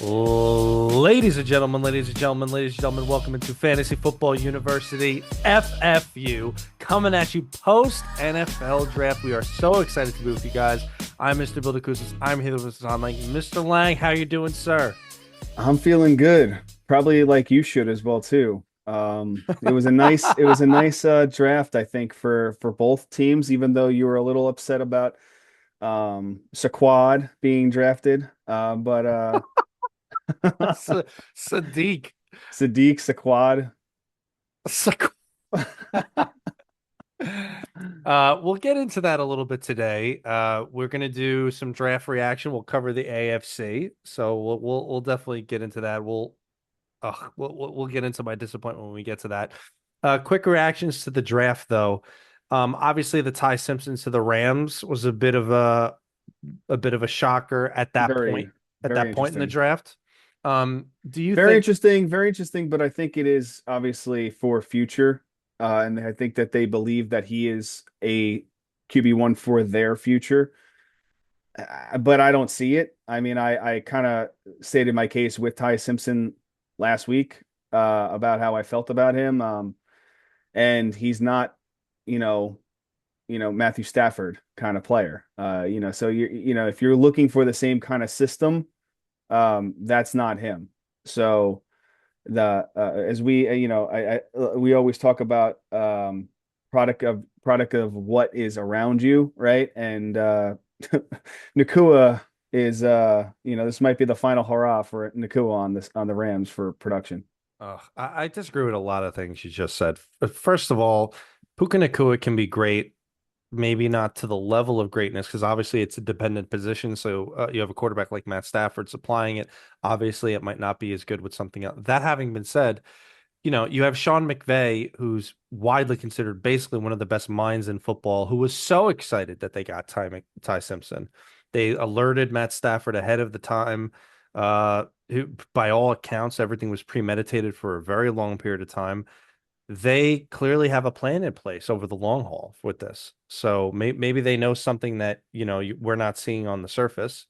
Ladies and gentlemen, welcome into Fantasy Football University FFU, coming at you post NFL draft. We are so excited to be with you guys. I'm Mr. Bildacousas. I'm here with Mr. Lang. Mr. Lang, how you doing, sir? I'm feeling good. Probably like you should as well too. It was a nice draft, I think, for both teams, even though you were a little upset about Saquad being drafted. But Sadiq. Sadiq Saquad. We'll get into that a little bit today. We're gonna do some draft reaction. We'll cover the AFC, so we'll definitely get into that. We'll get into my disappointment when we get to that. Quick reactions to the draft, though. Obviously, the Ty Simpsons to the Rams was a bit of a shocker at that Very, point. At very that point in the interesting. draft, do you Very think? interesting, very interesting, but I think it is obviously for future. And I think that they believe that he is a QB1 for their future. But I don't see it. I mean, I kind of stated my case with Ty Simpson last week about how I felt about him. And he's not, you know, Matthew Stafford kind of player. So if you're looking for the same kind of system, that's not him. So the as we we always talk about product of what is around you, right? And Nakua is this might be the final hurrah for Nakua on the Rams for production. I disagree with a lot of things you just said. First of all, Puka Nacua can be great, maybe not to the level of greatness, because obviously it's a dependent position. So you have a quarterback like Matt Stafford supplying it. Obviously, it might not be as good with something else. That having been said, you have Sean McVay, who's widely considered basically one of the best minds in football, who was so excited that they got Ty Simpson. They alerted Matt Stafford ahead of the time. Who, by all accounts, everything was premeditated for a very long period of time. They clearly have a plan in place over the long haul with this. So maybe they know something that, we're not seeing on the surface.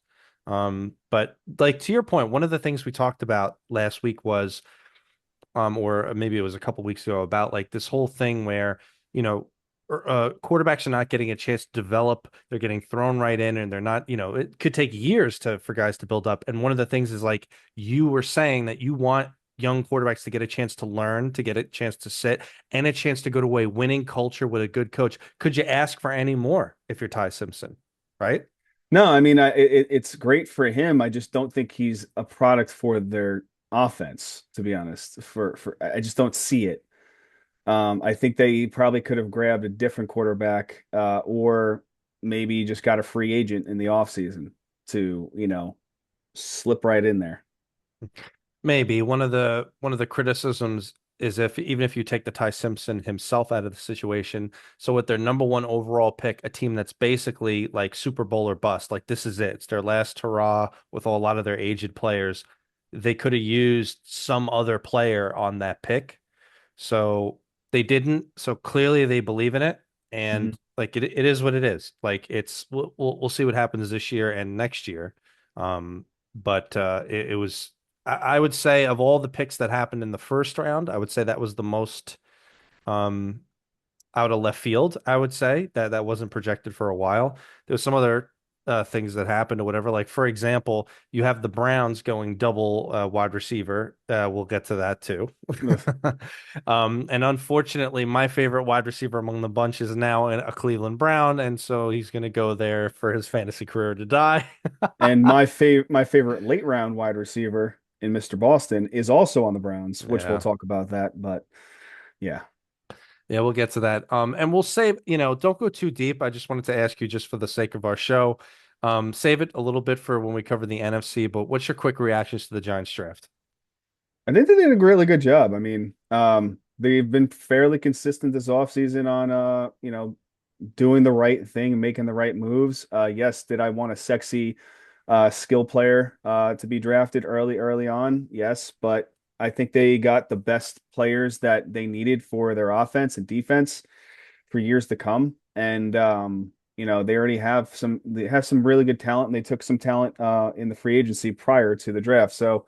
But like to your point, one of the things we talked about last week was or maybe it was a couple weeks ago about like this whole thing where quarterbacks are not getting a chance to develop. They're getting thrown right in, and they're not. It could take years for guys to build up. And one of the things is like you were saying that you want young quarterbacks to get a chance to learn, to get a chance to sit, and a chance to go to a winning culture with a good coach. Could you ask for any more if you're Ty Simpson, right? No, I mean it's great for him. I just don't think he's a product for their offense, to be honest. For I just don't see it. I think they probably could have grabbed a different quarterback, or maybe just got a free agent in the offseason to, slip right in there. Maybe one of the criticisms is if even if you take the Ty Simpson himself out of the situation, so with their number one overall pick, a team that's basically like Super Bowl or bust, like this is it. It's their last hurrah with a lot of their aged players. They could have used some other player on that pick. So they didn't. So clearly they believe in it. Mhm. And like it is what it is. Like we'll see what happens this year and next year. But it was I would say of all the picks that happened in the first round, I would say that was the most um out of left field, I would say that wasn't projected for a while. There was some other things that happened or whatever. Like for example, you have the Browns going double wide receiver. We'll get to that too. Ugh. And unfortunately, my favorite wide receiver among the bunch is now a Cleveland Brown, and so he's going to go there for his fantasy career to die. And my favorite late round wide receiver in Mr. Boston is also on the Browns, which we'll Yeah. talk about that. But yeah. Yeah, we'll get to that. And we'll save, don't go too deep. I just wanted to ask you, just for the sake of our show, save it a little bit for when we cover the NFC. But what's your quick reactions to the Giants draft? I think they did a really good job. I mean, they've been fairly consistent this offseason on doing the right thing, making the right moves. Yes, did I want a sexy skill player to be drafted early on? Yes, but I think they got the best players that they needed for their offense and defense for years to come. And They already have some really good talent, and they took some talent in the free agency prior to the draft. So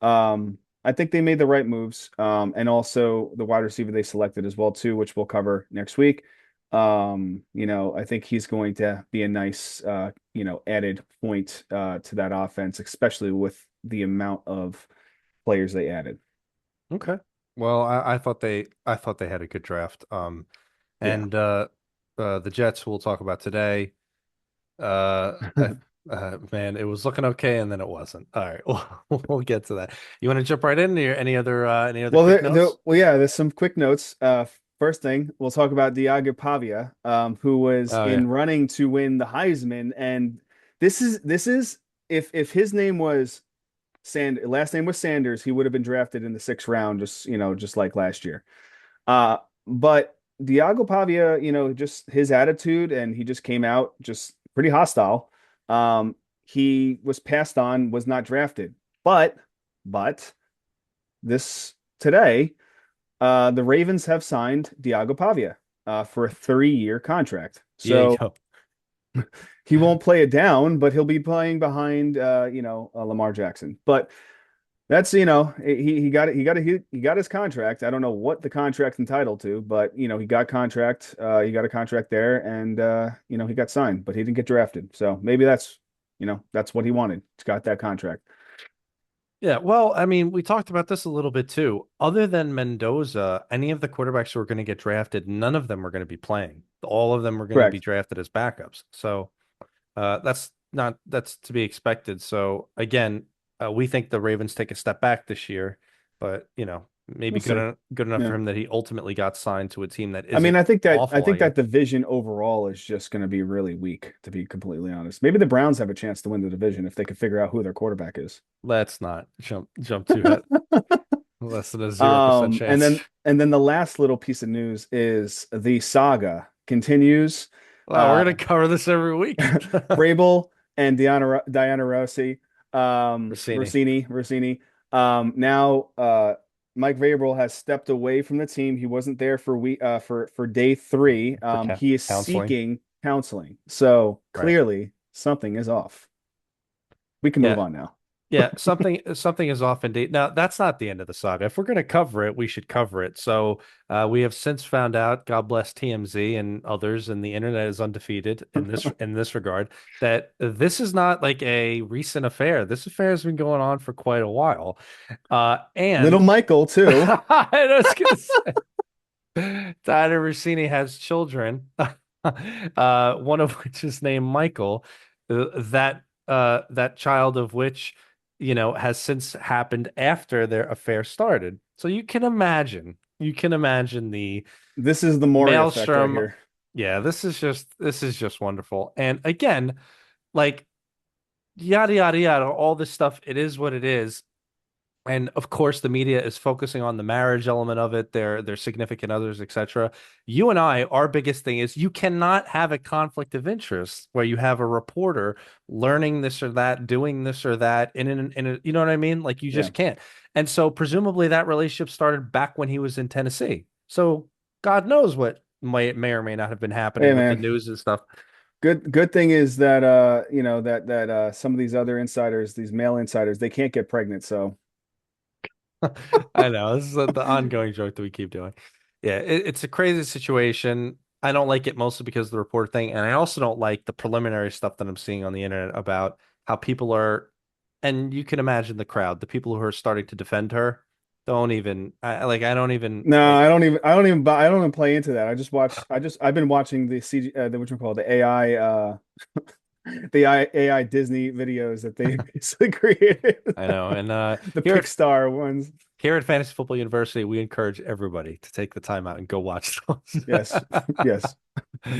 I think they made the right moves. And also the wide receiver they selected as well too, which we'll cover next week. I think he's going to be a nice added point to that offense, especially with the amount of players they added. Okay. Well, I thought they had a good draft. Yeah. And the Jets we'll talk about today. I man, it was looking okay, and then it wasn't. All right, we'll get to that. You want to jump right in? Or any other quick notes? Yeah, there's some quick notes. First thing, we'll talk about Diago Pavia, who was Oh yeah, in running to win the Heisman, and this is if his name was last name was Sanders, he would have been drafted in the sixth round, just like last year. But Diago Pavia, just his attitude, and he just came out just pretty hostile. He was passed on, was not drafted, but this today. The Ravens have signed Diago Pavia for a 3-year contract. yeah, you So go. he won't play it down, but he'll be playing behind Lamar Jackson. But that's he got his contract. I don't know what the contract's entitled to, but he got a contract there, and he got signed, but he didn't get drafted. So maybe that's what he wanted. He's got that contract. Yeah, well, I mean, we talked about this a little bit too. Other than Mendoza, any of the quarterbacks who are going to get drafted, none of them are going to be playing. All of them are going to be Correct. drafted as backups. So that's to be expected. So again, we think the Ravens take a step back this year, but maybe We'll see. good enough for Yeah. him that he ultimately got signed to a team that I mean, isn't I awful think either. that division overall is just going to be really weak, to be completely honest. Maybe the Browns have a chance to win the division if they could figure out who their quarterback is. Let's not jump too high. Less than a 0% And chance. then the last little piece of news is the saga continues. Wow, we're Uh, gonna cover this every week. Vrabel and Diana Rossi, Rossini Rossini. Now Mike Vrabel has stepped away from the team. He wasn't there for day 3. for He is counseling. seeking counseling. So Right. clearly something is off. We can move Yeah. on now. Yeah, something is off indeed. Now, that's not the end of the saga. If we're going to cover it, we should cover it. So, we have since found out, God bless TMZ and others, and the internet is undefeated in this regard, that this is not like a recent affair. This affair has been going on for quite a while. Little And Michael too. I was going to say, Diana Rossini has children, one of which is named Michael. That child of which has since happened after their affair started. So you can imagine the This is the Maury effect right maelstrom. here. Yeah, this is just wonderful. And again, like yada yada yada, all this stuff, it is what it is. And of course, the media is focusing on the marriage element of it, their significant others, etc. You and I, our biggest thing is you cannot have a conflict of interest where you have a reporter learning this or that, doing this or that you know what I mean? Like you Yeah. just can't. And so presumably that relationship started back when he was in Tennessee. So God knows what may or may not have been Hey happening with the man. news and stuff. Good thing is that some of these other insiders, these male insiders, they can't get pregnant. So I know this is the ongoing joke that we keep doing. Yeah, it's a crazy situation. I don't like it mostly because of the report thing, and I also don't like the preliminary stuff that I'm seeing on the internet about how people are, and you can imagine the crowd, the people who are starting to defend her, don't even, I don't even no, like. I don't even play into that. I've been watching the CG the what you call the AI AI Disney videos that they basically created. I know, and The here at Pixar ones. Fantasy Football University, we encourage everybody to take the time out and go watch those. Yes. Yes. All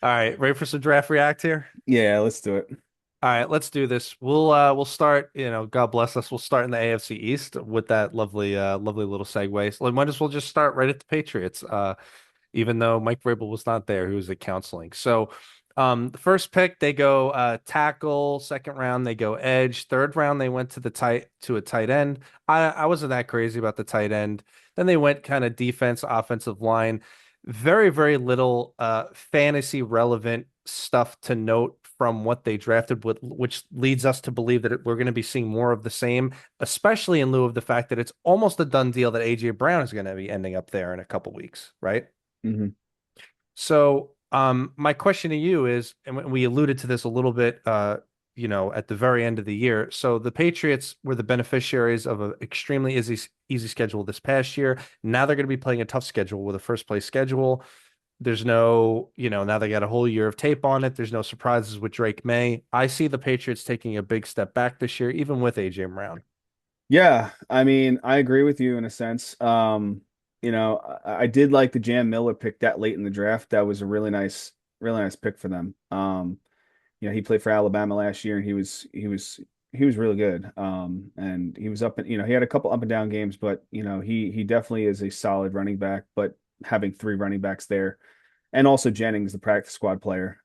right, ready for some draft react here? Yeah, let's do it. All right, let's do this. We'll start, God bless us. We'll start in the AFC East with that lovely little segue. So we might as well just start right at the Patriots. Even though Mike Vrabel was not there, he was at counseling. So the first pick, they go tackle, second round, they go edge, third round, they went to a tight end. I wasn't that crazy about the tight end. Then they went kind of defense, offensive line. Very, very little fantasy relevant stuff to note from what they drafted, with which leads us to believe that we're going to be seeing more of the same, especially in lieu of the fact that it's almost a done deal that AJ Brown is going to be ending up there in a couple weeks, right? Hmm. So, my question to you is, and we alluded to this a little bit, at the very end of the year. So the Patriots were the beneficiaries of an extremely easy schedule this past year. Now they're going to be playing a tough schedule with a first place schedule. There's no, now they got a whole year of tape on it. There's no surprises with Drake May. I see the Patriots taking a big step back this year, even with AJ Brown. Yeah, I mean, I agree with you in a sense. I did like the Jam Miller pick that late in the draft. That was a really nice pick for them. He played for Alabama last year and he was really good. And he was he had a couple up and down games, but he definitely is a solid running back, but having three running backs there and also Jennings, the practice squad player,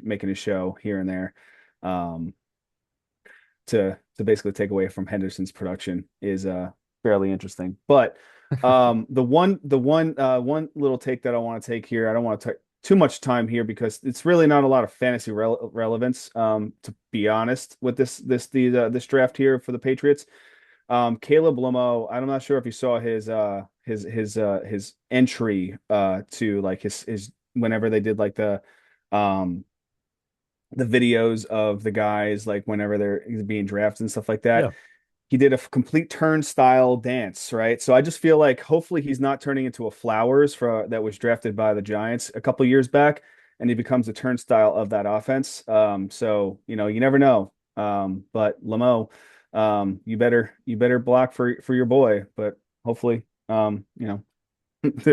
making his show here and there. Um, to basically take away from Henderson's production is fairly interesting. But one little take that I want to take here, I don't want to take too much time here because it's really not a lot of fantasy relevance. To be honest, with this draft here for the Patriots, Caleb Lomo, I'm not sure if you saw his entry to like his whenever they did like um the videos of the guys like whenever they're being drafted and stuff like that. Yeah. He did a complete turnstile dance, right? So I just feel like hopefully he's not turning into a Flowers for that was drafted by the Giants a couple years back, and he becomes a turnstile of that offense. So you never know. But Lamo, you better block for your boy, but hopefully, they're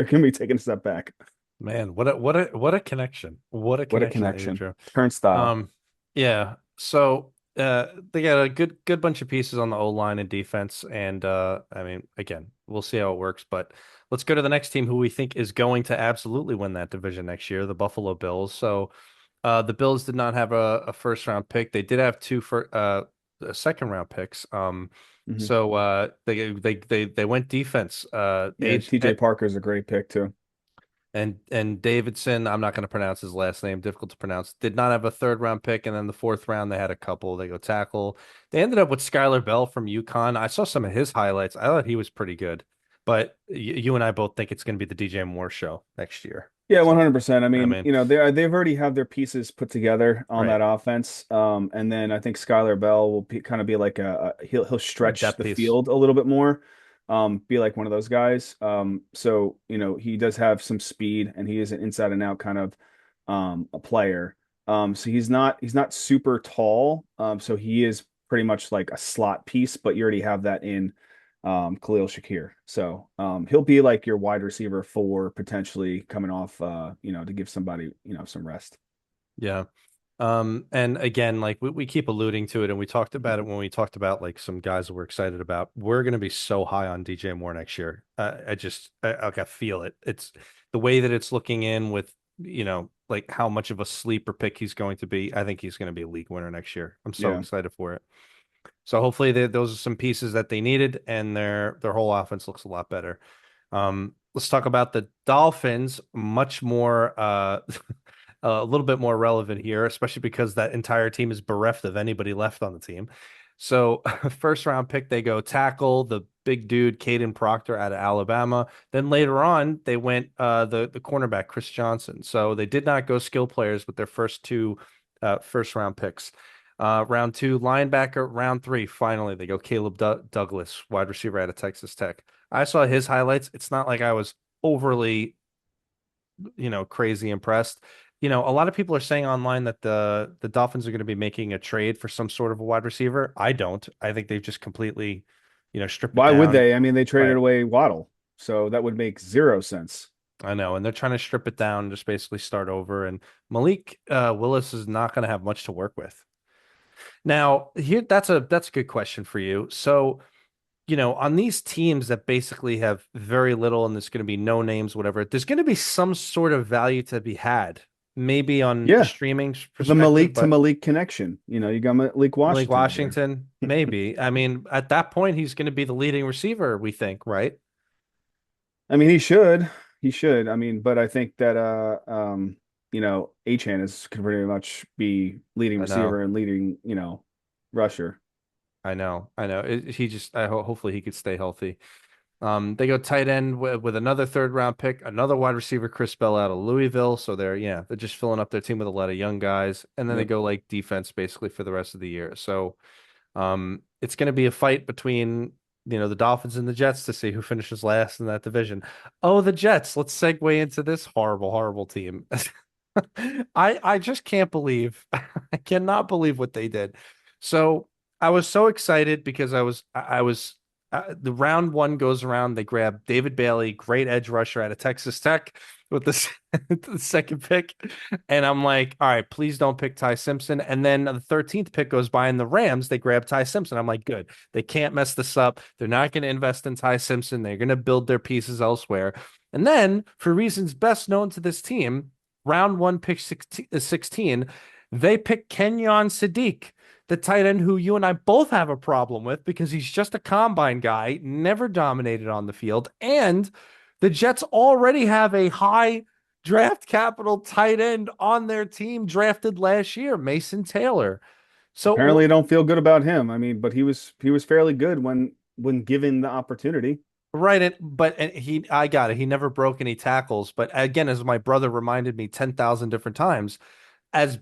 gonna be taking a step back. Man, what a connection. What a What a connection, connection. Adrian. Turnstile. Um, yeah. So they got a good bunch of pieces on the O line and defense. And I mean, again, we'll see how it works. But let's go to the next team who we think is going to absolutely win that division next year, the Buffalo Bills. So the Bills did not have a first round pick. They did have second round picks. Hmm. So they went defense. Yeah, TJ Parker's a great pick too. And Davidson, I'm not going to pronounce his last name, difficult to pronounce, did not have a third round pick. And then the fourth round, they had a couple. They go tackle. They ended up with Skylar Bell from UConn. I saw some of his highlights. I thought he was pretty good. But you and I both think it's going to be the DJ Moore show next year. Yeah, So, 100%. I I mean, mean, they've already have their pieces put together on right. that offense. And then I think Skylar Bell will kind of be like he'll A stretch depth the piece. field a little bit more. Be like one of those guys. So he does have some speed and he is an inside and out kind of a player. So he's not super tall. So he is pretty much like a slot piece, but you already have that in Khalil Shakir. So he'll be like your wide receiver for potentially coming off, to give somebody, some rest. Yeah. And again, like we keep alluding to it, and we talked about it when we talked about like some guys that we're excited about. We're going to be so high on DJ Moore next year. Like I feel it. It's the way that it's looking in with, like how much of a sleeper pick he's going to be. I think he's going to be a league winner next year. I'm so Yeah. excited for it. So hopefully those are some pieces that they needed, and their whole offense looks a lot better. Let's talk about the Dolphins. Much more, a little bit more relevant here, especially because that entire team is bereft of anybody left on the team. So, first round pick, they go tackle the big dude, Caden Proctor out of Alabama. Then later on, they went the cornerback, Chris Johnson. So they did not go skill players with their first two first round picks. Round two, linebacker. Round three, finally, they go Caleb Douglas, wide receiver out of Texas Tech. I saw his highlights. It's not like I was overly, crazy impressed. A lot of people are saying online that the Dolphins are going to be making a trade for some sort of a wide receiver. I don't. I think they've just completely, stripped it Why would down. they? I mean, they traded Right. away Waddle, so that would make zero sense. I know, and they're trying to strip it down, and just basically start over. And Malik Willis is not going to have much to work with. Now, here that's a good question for you. So, on these teams that basically have very little and there's going to be no names, whatever, there's going to be some sort of value to be had, maybe on a Yeah, streaming the perspective, Malik to but Malik connection. You got Malik Malik Washington out there. Washington, maybe. I mean, at that point, he's going to be the leading receiver, we think, right? I mean, he should. He should. I mean, but I think that Achan is could pretty much be leading I know. receiver and leading, rusher. I know. He just, hopefully he could stay healthy. They go tight end with another third round pick, another wide receiver, Chris Bell out of Louisville. So they're just filling up their team with a lot of young guys. And then they Yep. go like defense basically for the rest of the year. So it's going to be a fight between, the Dolphins and the Jets to see who finishes last in that division. Oh, the Jets. Let's segue into this horrible, horrible team. I just can't believe I cannot believe what they did. So I was so excited because I was the round one goes around. They grab David Bailey, great edge rusher out of Texas Tech with the, the second pick. And I'm like, all right, please don't pick Ty Simpson. And then the 13th pick goes by and the Rams, they grab Ty Simpson. I'm like, good. They can't mess this up. They're not going to invest in Ty Simpson. They're going to build their pieces elsewhere. And then, for reasons best known to this team, round one, pick 16, they pick Kenyon Sadiq, the tight end who you and I both have a problem with because he's just a combine guy, never dominated on the field. And the Jets already have a high draft capital tight end on their team drafted last year, Mason Taylor. Apparently, So I don't feel good about him. I mean, but he was fairly good when given the opportunity. right it, but I got it. He never broke any tackles. But again, as my brother reminded me 10,000 different times, as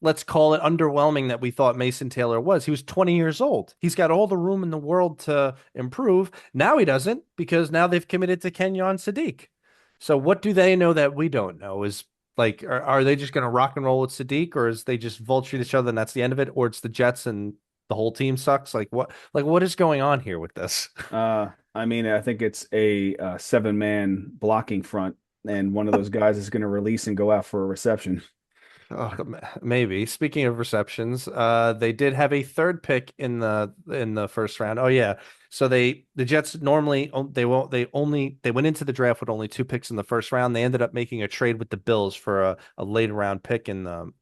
let's call it underwhelming that we thought Mason Taylor was. He was 20 years old. He's got all the room in the world to improve. Now he doesn't because now they've committed to Kenyon Sadiq. So what do they know that we don't know? Is like, are they just going to rock and roll with Sadiq, or is they just vulture each other and that's the end of it, or it's the Jets and the whole team sucks? What is going on here with this? I mean, I think it's a, seven-man blocking front, and one of those guys is going to release and go out for a reception. Oh, maybe. Speaking of receptions, they did have a third pick in the first round. Oh yeah. So the Jets normally they won't they went into the draft with only two picks in the first round. They ended up making a trade with the Bills for a late round pick in the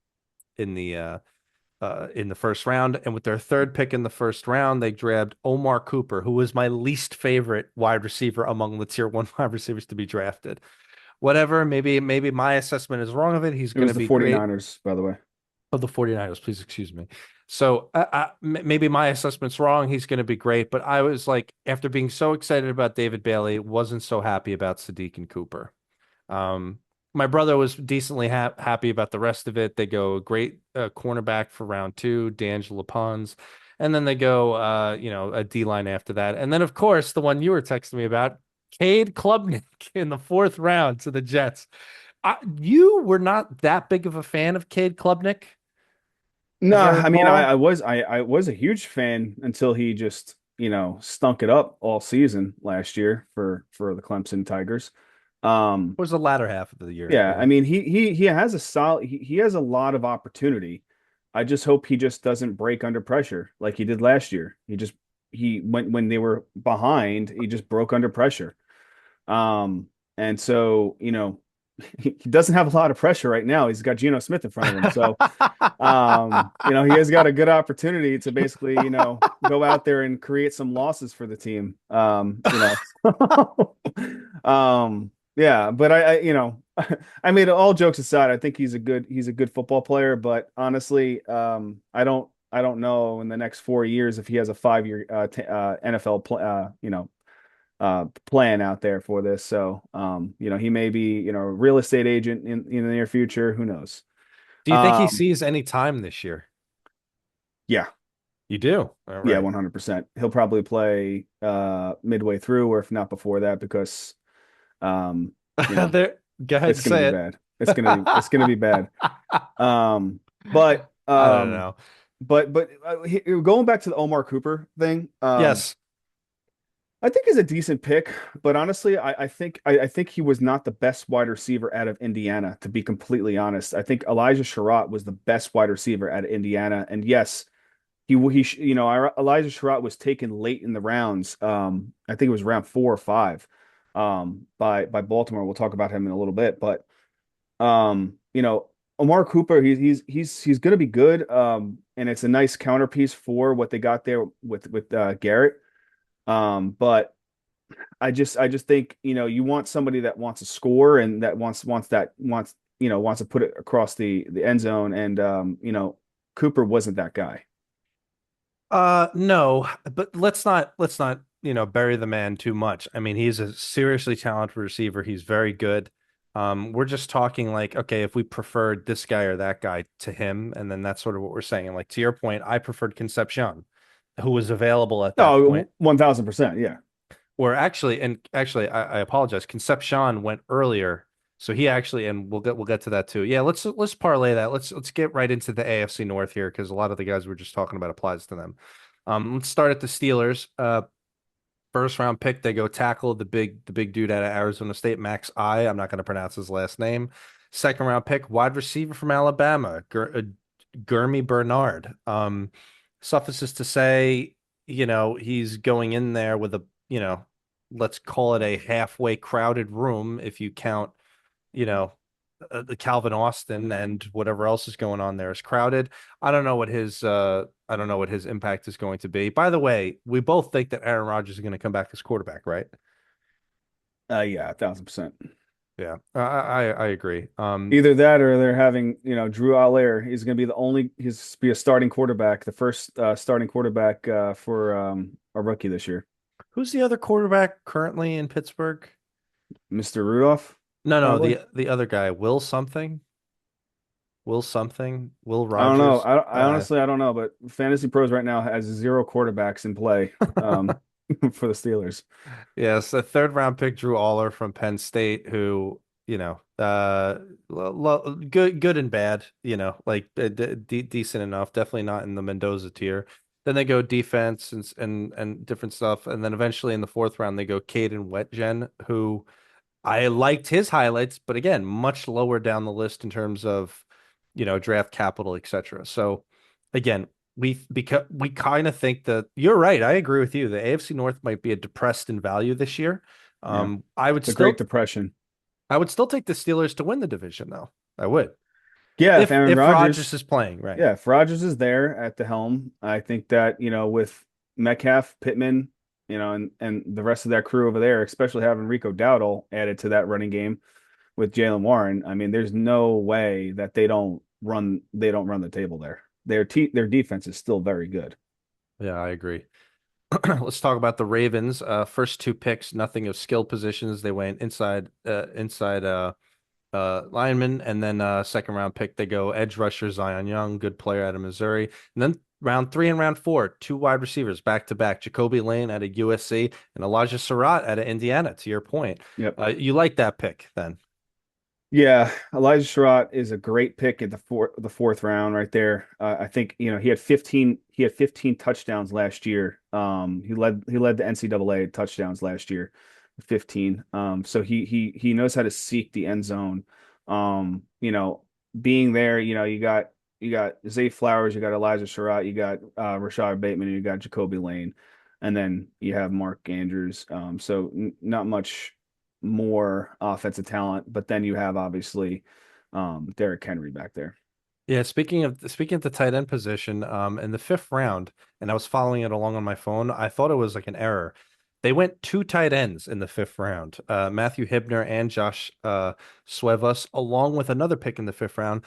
in the first round. And with their third pick in the first round, they grabbed Omar Cooper, who was my least favorite wide receiver among the tier one wide receivers to be drafted. Whatever, maybe my assessment is wrong of it. He's It going was to the be great. 49ers, by the way. Of the 49ers, please excuse me. So maybe my assessment's wrong. He's going to be great. But I was like, after being so excited about David Bailey, wasn't so happy about Sadiq and Cooper. Um, my brother was decently happy about the rest of it. They go great cornerback for round two, D'Angelo Pons. And then they go, a D line after that. And then, of course, the one you were texting me about, Cade Klubnik in the fourth round to the Jets. You were not that big of a fan of Cade Klubnik, No, as I I mean, recall. I was a huge fan until he just, stunk it up all season last year for the Clemson Tigers. Um, It was the latter half of the year. yeah, I Yeah. mean, he has a solid he has a lot of opportunity. I just hope he just doesn't break under pressure like he did last year. He when they were behind, he just broke under pressure. And so, he doesn't have a lot of pressure right now. He's got Geno Smith in front of him. So, he has got a good opportunity to basically, go out there and create some losses for the team. Yeah, but I made all jokes aside, I think he's a good football player, but honestly, I don't know in the next 4 years if he has a 5-year NFL plan out there for this. So, he may be, a real estate agent in the near future. Who knows? Do you think he Um, sees any time this year? yeah, You do. All yeah, right. 100%. He'll probably play midway through, or if not before that, because um, you know, There, go ahead it's and gonna be say it. bad. It's gonna be bad. Um, but I don't um, know. going back to the Omar Cooper thing, Yes. I think he's a decent pick, but honestly, I think he was not the best wide receiver out of Indiana, to be completely honest. I think Elijah Sherratt was the best wide receiver out of Indiana. And yes, Elijah Sherratt was taken late in the rounds. I think it was round 4 or 5, by Baltimore. We'll talk about him in a little bit, but Amari Cooper, he's going to be good. And it's a nice counterpiece for what they got there with Garrett. But I just think, you want somebody that wants to score and that wants wants to put it across the end zone, and Cooper wasn't that guy. No, but let's not, bury the man too much. I mean, he's a seriously talented receiver. He's very good. We're just talking like, okay, if we preferred this guy or that guy to him, and then that's sort of what we're saying. And like to your point, I preferred Concepcion, who was available at that point. Oh, 1000%. Yeah. Or actually, I apologize. Concepcion went earlier, so he actually, and we'll get to that too. Yeah, let's parlay that. Let's get right into the AFC North here because a lot of the guys we're just talking about applies to them. Let's start at the Steelers. First round pick, they go tackle the big dude out of Arizona State, Max I. I'm not going to pronounce his last name. Second round pick, wide receiver from Alabama, Gurmy Bernard. Suffices to say, he's going in there with let's call it a halfway crowded room if you count, you know, the Calvin Austin and whatever else is going on there is crowded. I don't know what his impact is going to be. By the way, we both think that Aaron Rodgers is going to come back as quarterback, right? Yeah, 1000%. Yeah, I agree. Either that or they're having, Drew Aller. He's be a starting quarterback, the first starting quarterback for a rookie this year. Who's the other quarterback currently in Pittsburgh? Mr. Rudolph, No, no, probably. the other guy, Will something, Will I don't know. Rogers. I honestly I don't know, but Fantasy Pros right now has zero quarterbacks in play for the Steelers. Yes, a third round pick, Drew Aller from Penn State, who, good and bad, like decent enough, definitely not in the Mendoza tier. Then they go defense and different stuff, and then eventually in the fourth round they go Caden Wetjen, who I liked his highlights, but again, much lower down the list in terms of, draft capital, etc. So again, because we kind of think that you're right. I agree with you. The AFC North might be a depressed in value this year. Yeah, Um, I would the Great still Depression. I would still take the Steelers to win the division though. I would. Yeah, if If Aaron if Rodgers Rodgers, is playing, right. yeah, if Rodgers is there at the helm, I think that, with Metcalf, Pittman, and the rest of that crew over there, especially having Rico Dowdle added to that running game with Jalen Warren, I mean, there's no way that they don't run the table there. Their defense is still very good. Yeah, I agree. Let's talk about the Ravens. First two picks, nothing of skill positions. They went inside lineman, and then second round pick, they go edge rusher Zion Young, good player out of Missouri. And then round three and round four, two wide receivers back to back, Jacoby Lane out of USC and Elijah Surratt out of Indiana, to your point. Yep. You like that pick then? Yeah, Elijah Surratt is a great pick at the fourth round right there. I think he had 15 touchdowns last year. He led the NCAA touchdowns last year, 15. So he knows how to seek the end zone. Being there, you got Zay Flowers, you got Elijah Surratt, you got Rashad Bateman, and you got Jacoby Lane, and then you have Mark Andrews. So not much more offensive talent, but then you have obviously Derrick Henry back there. Yeah, speaking of the tight end position, in the fifth round, and I was following it along on my phone, I thought it was like an error. They went two tight ends in the fifth round, Matthew Hibner and Josh Suevas, along with another pick in the fifth round.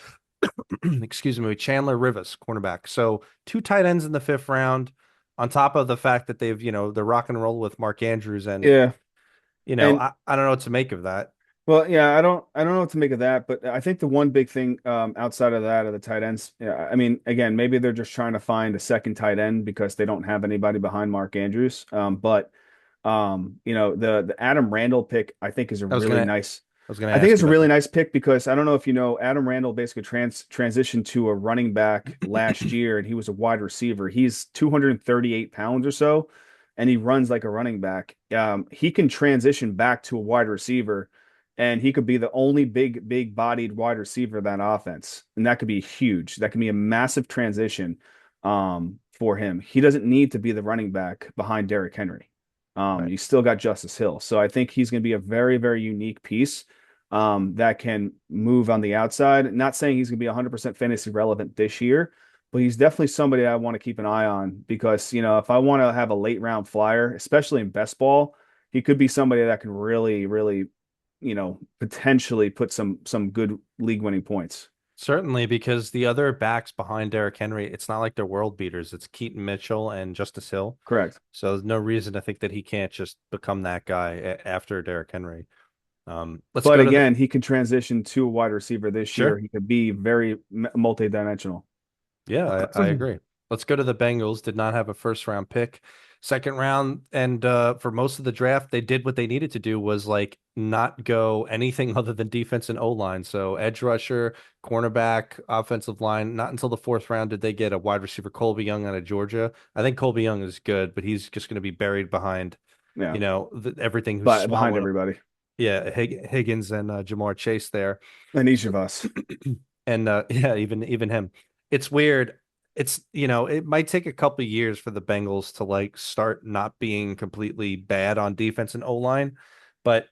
Excuse me, Chandler Rivas, cornerback. So two tight ends in the fifth round, on top of the fact that they're rock and roll with Mark Andrews, and Yeah, and I don't know what to make of that. well, yeah, I don't know what to make of that, but I think the one big thing outside of that of the tight ends, yeah, I mean, again, maybe they're just trying to find a second tight end because they don't have anybody behind Mark Andrews. But the Adam Randall pick I think is a I was really gonna nice. I was gonna I think ask it's you a about really that. nice pick because I don't know if you know Adam Randall basically transitioned to a running back last year and he was a wide receiver. He's 238 pounds or so, and he runs like a running back. He can transition back to a wide receiver, and he could be the only big bodied wide receiver of that offense, and that could be huge. That could be a massive transition for him. He doesn't need to be the running back behind Derrick Henry. Right. You still got Justice Hill, so I think he's going to be a very very unique piece that can move on the outside. Not saying he's going to be 100% fantasy relevant this year, but he's definitely somebody I want to keep an eye on because, if I want to have a late round flyer, especially in best ball, he could be somebody that can really, really potentially put some good league winning points. Certainly, because the other backs behind Derrick Henry, it's not like they're world beaters. It's Keaton Mitchell and Justice Hill. Correct. So there's no reason to think that he can't just become that guy after Derrick Henry. Let's But go to the again, he can transition to a wide receiver this year. sure. He could be very multi-dimensional. Yeah, I agree. Let's go to the Bengals. Did not have a first round pick. Second round, and for most of the draft, they did what they needed to do was like not go anything other than defense and O line. So edge rusher, cornerback, offensive line. Not until the fourth round did they get a wide receiver, Colby Young out of Georgia. I think Colby Young is good, but he's just going to be buried behind, Yeah, everything who's but small. behind everybody Yeah, Higgins and Jamar Chase there. and each of us. And yeah, even him. It's weird. It might take a couple of years for the Bengals to like start not being completely bad on defense and O-line, but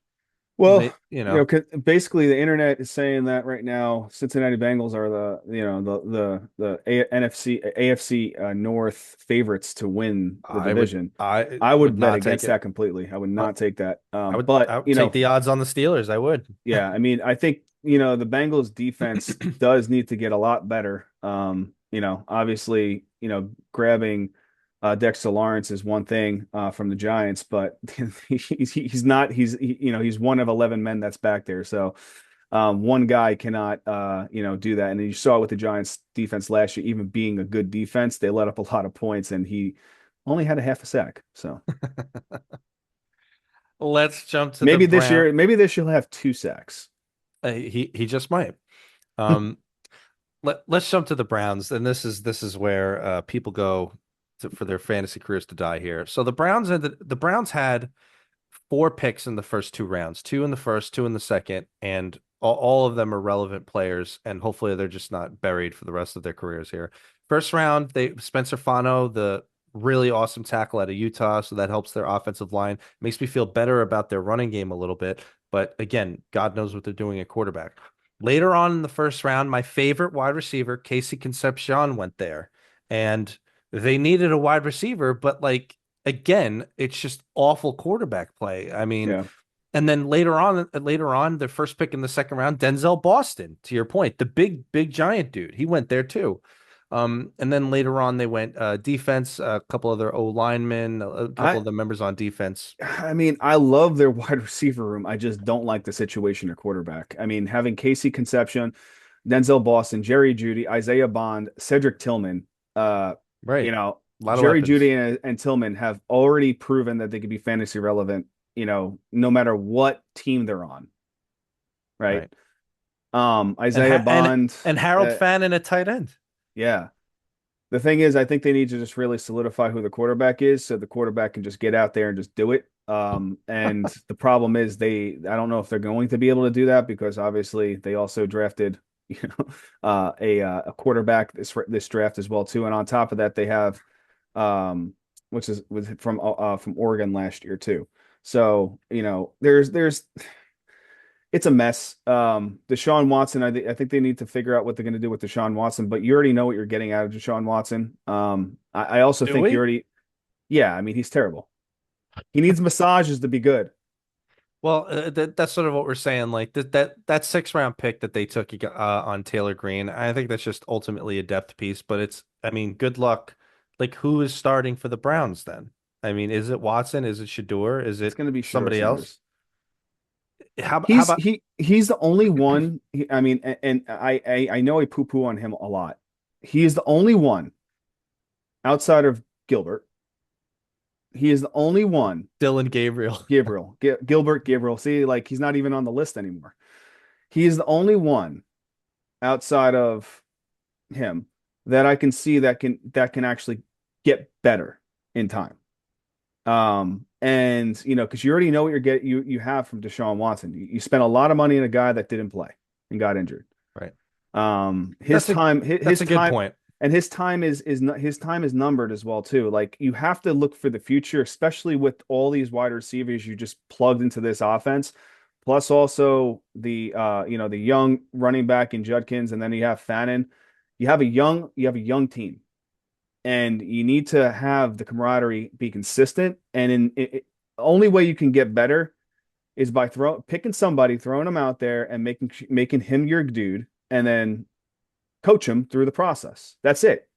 Well, they, you know, basically the internet is saying that right now Cincinnati Bengals are the NFC AFC North favorites to win the division. I I would would bet not take against it. that completely. I would Uh, not take that. I But would take the odds on the Steelers. I would. yeah, I mean, I think, the Bengals defense does need to get a lot better. Obviously, grabbing Dexter Lawrence is one thing from the Giants, but he's one of 11 men that's back there. So one guy cannot do that. And you saw with the Giants defense last year, even being a good defense, they let up a lot of points and he only had a half a sack. So Let's jump to the Brown. maybe this year he'll have two sacks. He just might. Um, let's jump to the Browns, and this is where people go for their fantasy careers to die here. So the Browns had four picks in the first two rounds, two in the first, two in the second, and all of them are relevant players, and hopefully they're just not buried for the rest of their careers here. First round, they Spencer Fano, the really awesome tackle out of Utah, so that helps their offensive line. Makes me feel better about their running game a little bit, but again, God knows what they're doing at quarterback. Later on in the first round, my favorite wide receiver, Casey Concepcion, went there, and they needed a wide receiver, but like again, it's just awful quarterback play. I mean, Yeah. and then later on, the first pick in the second round, Denzel Boston, to your point, the big giant dude, he went there too. And then later on, they went defense, a couple other O linemen, a couple I of the members on defense. I mean, I love their wide receiver room. I just don't like the situation at quarterback. I mean, having Casey Conception, Denzel Boston, Jerry Judy, Isaiah Bond, Cedric Tillman, Right, a lot of Jerry weapons. Judy and Tillman have already proven that they could be fantasy relevant, no matter what team they're on, right? Right, and Isaiah ha- and Bond, and Harold uh, Fannin at tight end. yeah. The thing is, I think they need to just really solidify who the quarterback is so the quarterback can just get out there and just do it. And the problem is I don't know if they're going to be able to do that because obviously they also drafted, a quarterback this draft as well too. And on top of that, they have, which is was from Oregon last year too. So, there's it's a mess. Deshaun Watson, I think they need to figure out what they're going to do with Deshaun Watson, but you already know what you're getting out of Deshaun Watson. I also Do think we? yeah, I mean, he's terrible. He needs massages to be good. Well, that's sort of what we're saying. Like that six round pick that they took on Taylor Green, I think that's just ultimately a depth piece. But I mean, good luck. Like, who is starting for the Browns then? I mean, is it Watson? Is it Shador? Is It's it going to be Shador somebody else? Sanders. How about He's the only one. I mean, and I know I poo poo on him a lot. He is the only one outside of Gilbert. He is the only one Dylan Gabriel? Gilbert Gabriel. See, like he's not even on the list anymore. He is the only one outside of him that I can see that can actually get better in time. And because you already know what you have from Deshaun Watson. You spent a lot of money on a guy that didn't play and got injured. Right. His time, That's his a good time, point. and his time is numbered as well too. Like you have to look for the future, especially with all these wide receivers you just plugged into this offense. Plus also the young running back in Judkins, and then you have Fannin. You have a young team, and you need to have the camaraderie be consistent. And only way you can get better is by picking somebody, throwing him out there, and making him your dude, and then coach him through the process. That's it.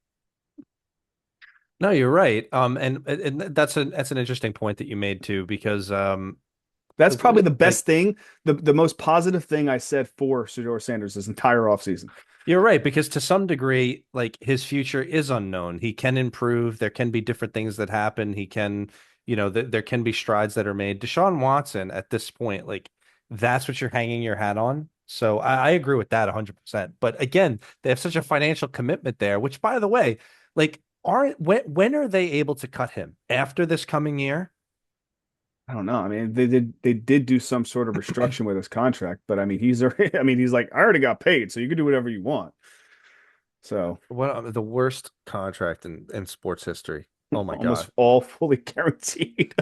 No, you're right. And that's an interesting point that you made too, because That's probably the like best thing, the most positive thing I said for Shedeur Sanders this entire offseason. you're right, because to some degree, like his future is unknown. He can improve. There can be different things that happen. He can, there can be strides that are made. Deshaun Watson at this point, like that's what you're hanging your hat on. So I agree with that 100%. But again, they have such a financial commitment there, which by the way, like aren't when are they able to cut him? After this coming year? I don't know. I mean, they did do some sort of restriction with his contract, but I mean, he's already, I mean, he's like, I already got paid, so you can do whatever you want. So What the worst contract in sports history. Oh my almost God. all fully guaranteed.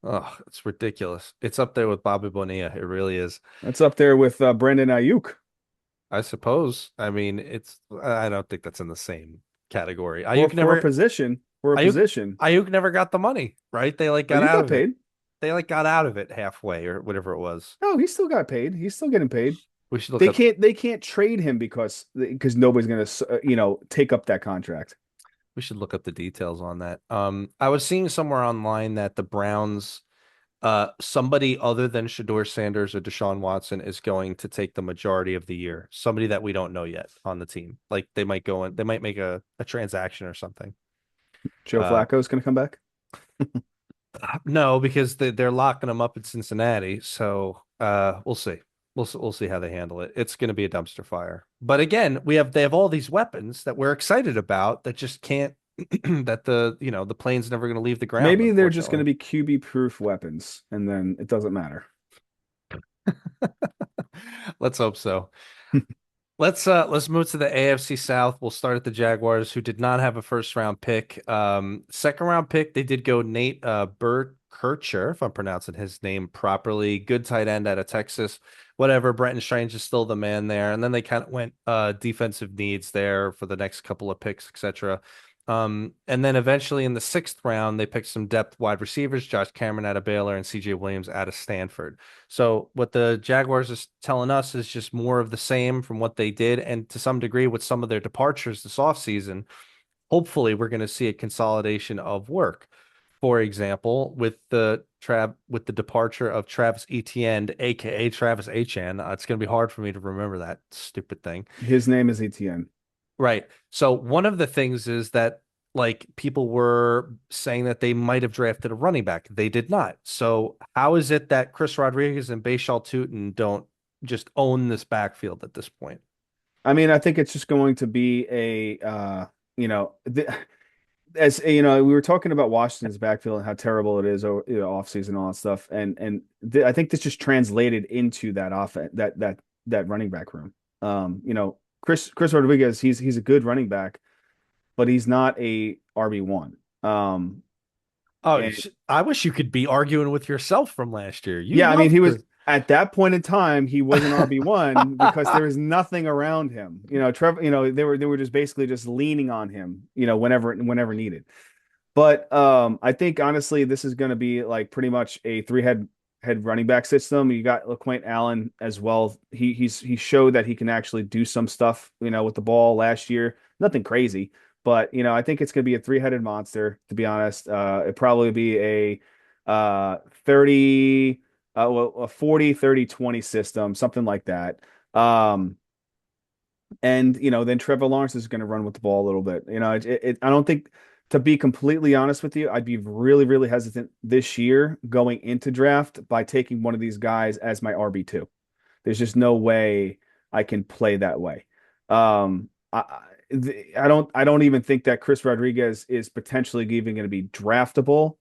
Oh, it's ridiculous. It's up there with Bobby Bonilla. It really is. That's up there with Brandon Ayuk I suppose. I mean, I don't think that's in the same category. for a position for a Ayuk, position. Ayuk never got the money, right? They like got Ayuk out got of it. paid. They like got out of it halfway or whatever it was. No, he still got paid. He's still getting paid. We should look They up, can't trade him because nobody's gonna take up that contract. we should look up the details on that. I was seeing somewhere online that the Browns, somebody other than Shador Sanders or Deshaun Watson is going to take the majority of the year. Somebody that we don't know yet on the team. Like they might go in, they might make a transaction or something. Joe Uh, Flacco is gonna come back. no, because they're locking them up in Cincinnati. So we'll see. We'll see how they handle it. It's going to be a dumpster fire. But again, they have all these weapons that we're excited about that just can't that the plane's never going to leave the ground, Maybe they're just unfortunately. gonna be QB proof weapons, and then it doesn't matter. Let's hope so. Let's move to the AFC South. We'll start at the Jaguars, who did not have a first round pick. Second round pick, they did go Nate Burt Kircher, if I'm pronouncing his name properly. Good tight end out of Texas. Whatever. Brenton Strange is still the man there. And then they kind of went defensive needs there for the next couple of picks, etc. And then eventually in the sixth round, they picked some depth wide receivers, Josh Cameron out of Baylor and CJ Williams out of Stanford. So what the Jaguars is telling us is just more of the same from what they did, and to some degree with some of their departures this offseason, hopefully we're going to see a consolidation of work. For example, with the departure of Travis Etienne, aka Travis Etienne, it's going to be hard for me to remember that stupid thing. His name is ETN. Right. So one of the things is that like people were saying that they might have drafted a running back. They did not. So how is it that Chris Rodriguez and Bashal Tutin don't just own this backfield at this point? I mean, I think it's just going to be you know, the, as you know, we were talking about Washington's backfield and how terrible it is, offseason and all that stuff, I think this just translated into that offense, that running back room. Chris Rodriguez, he's a good running back, but he's not a RB1. Oh, And I wish you could be arguing with yourself from last year. You yeah, I mean, love he was the at that point in time, he was an RB1 because there was nothing around him. Trevor, they were just basically just leaning on him, whenever needed. But I think honestly, this is going to be like pretty much a three head running back system. You got LaQuint Allen as well. He showed that he can actually do some stuff, with the ball last year. Nothing crazy, but I think it's going to be a three-headed monster. To be honest, it probably be a 30, a 40, 30, 20 system, something like that. Um, and then Trevor Lawrence is going to run with the ball a little bit. I don't think, to be completely honest with you, I'd be really, really hesitant this year going into draft by taking one of these guys as my RB2. There's just no way I can play that way. I don't even think that Chris Rodriguez is potentially even going to be draftable.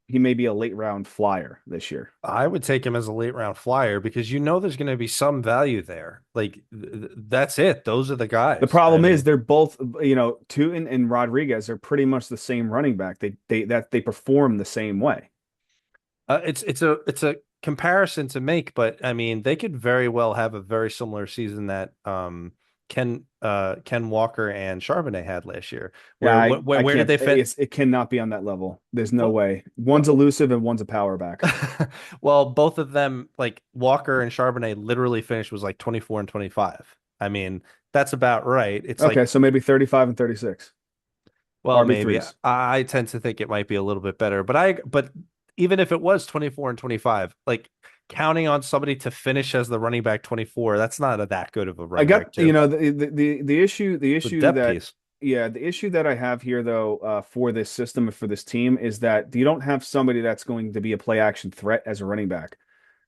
He may be a late round flyer this year. I would take him as a late round flyer because there's going to be some value there. Like that's it. Those are the The guys. I problem is mean, they're both, Tootin and Rodriguez are pretty much the same running back. They perform the same way. it's a comparison to make, but I mean, they could very well have a very similar season that Ken Ken Walker and Charbonnet had last year. Yeah, Where I where did can't. they fit? It cannot be on that level. There's no Well, way. One's well, elusive and one's a power back. well, both of them, like Walker and Charbonnet, literally finished was like 24 and 25. I mean, that's about right. It's Okay, like, so maybe 35 and 36 well, maybe RB3s. I tend to think it might be a little bit better, but even if it was 24 and 25, like counting on somebody to finish as the running back 24, that's not that good of a I running back got, too. the The issue depth that piece. yeah, the issue that I have here though for this system and for this team is that you don't have somebody that's going to be a play action threat as a running back.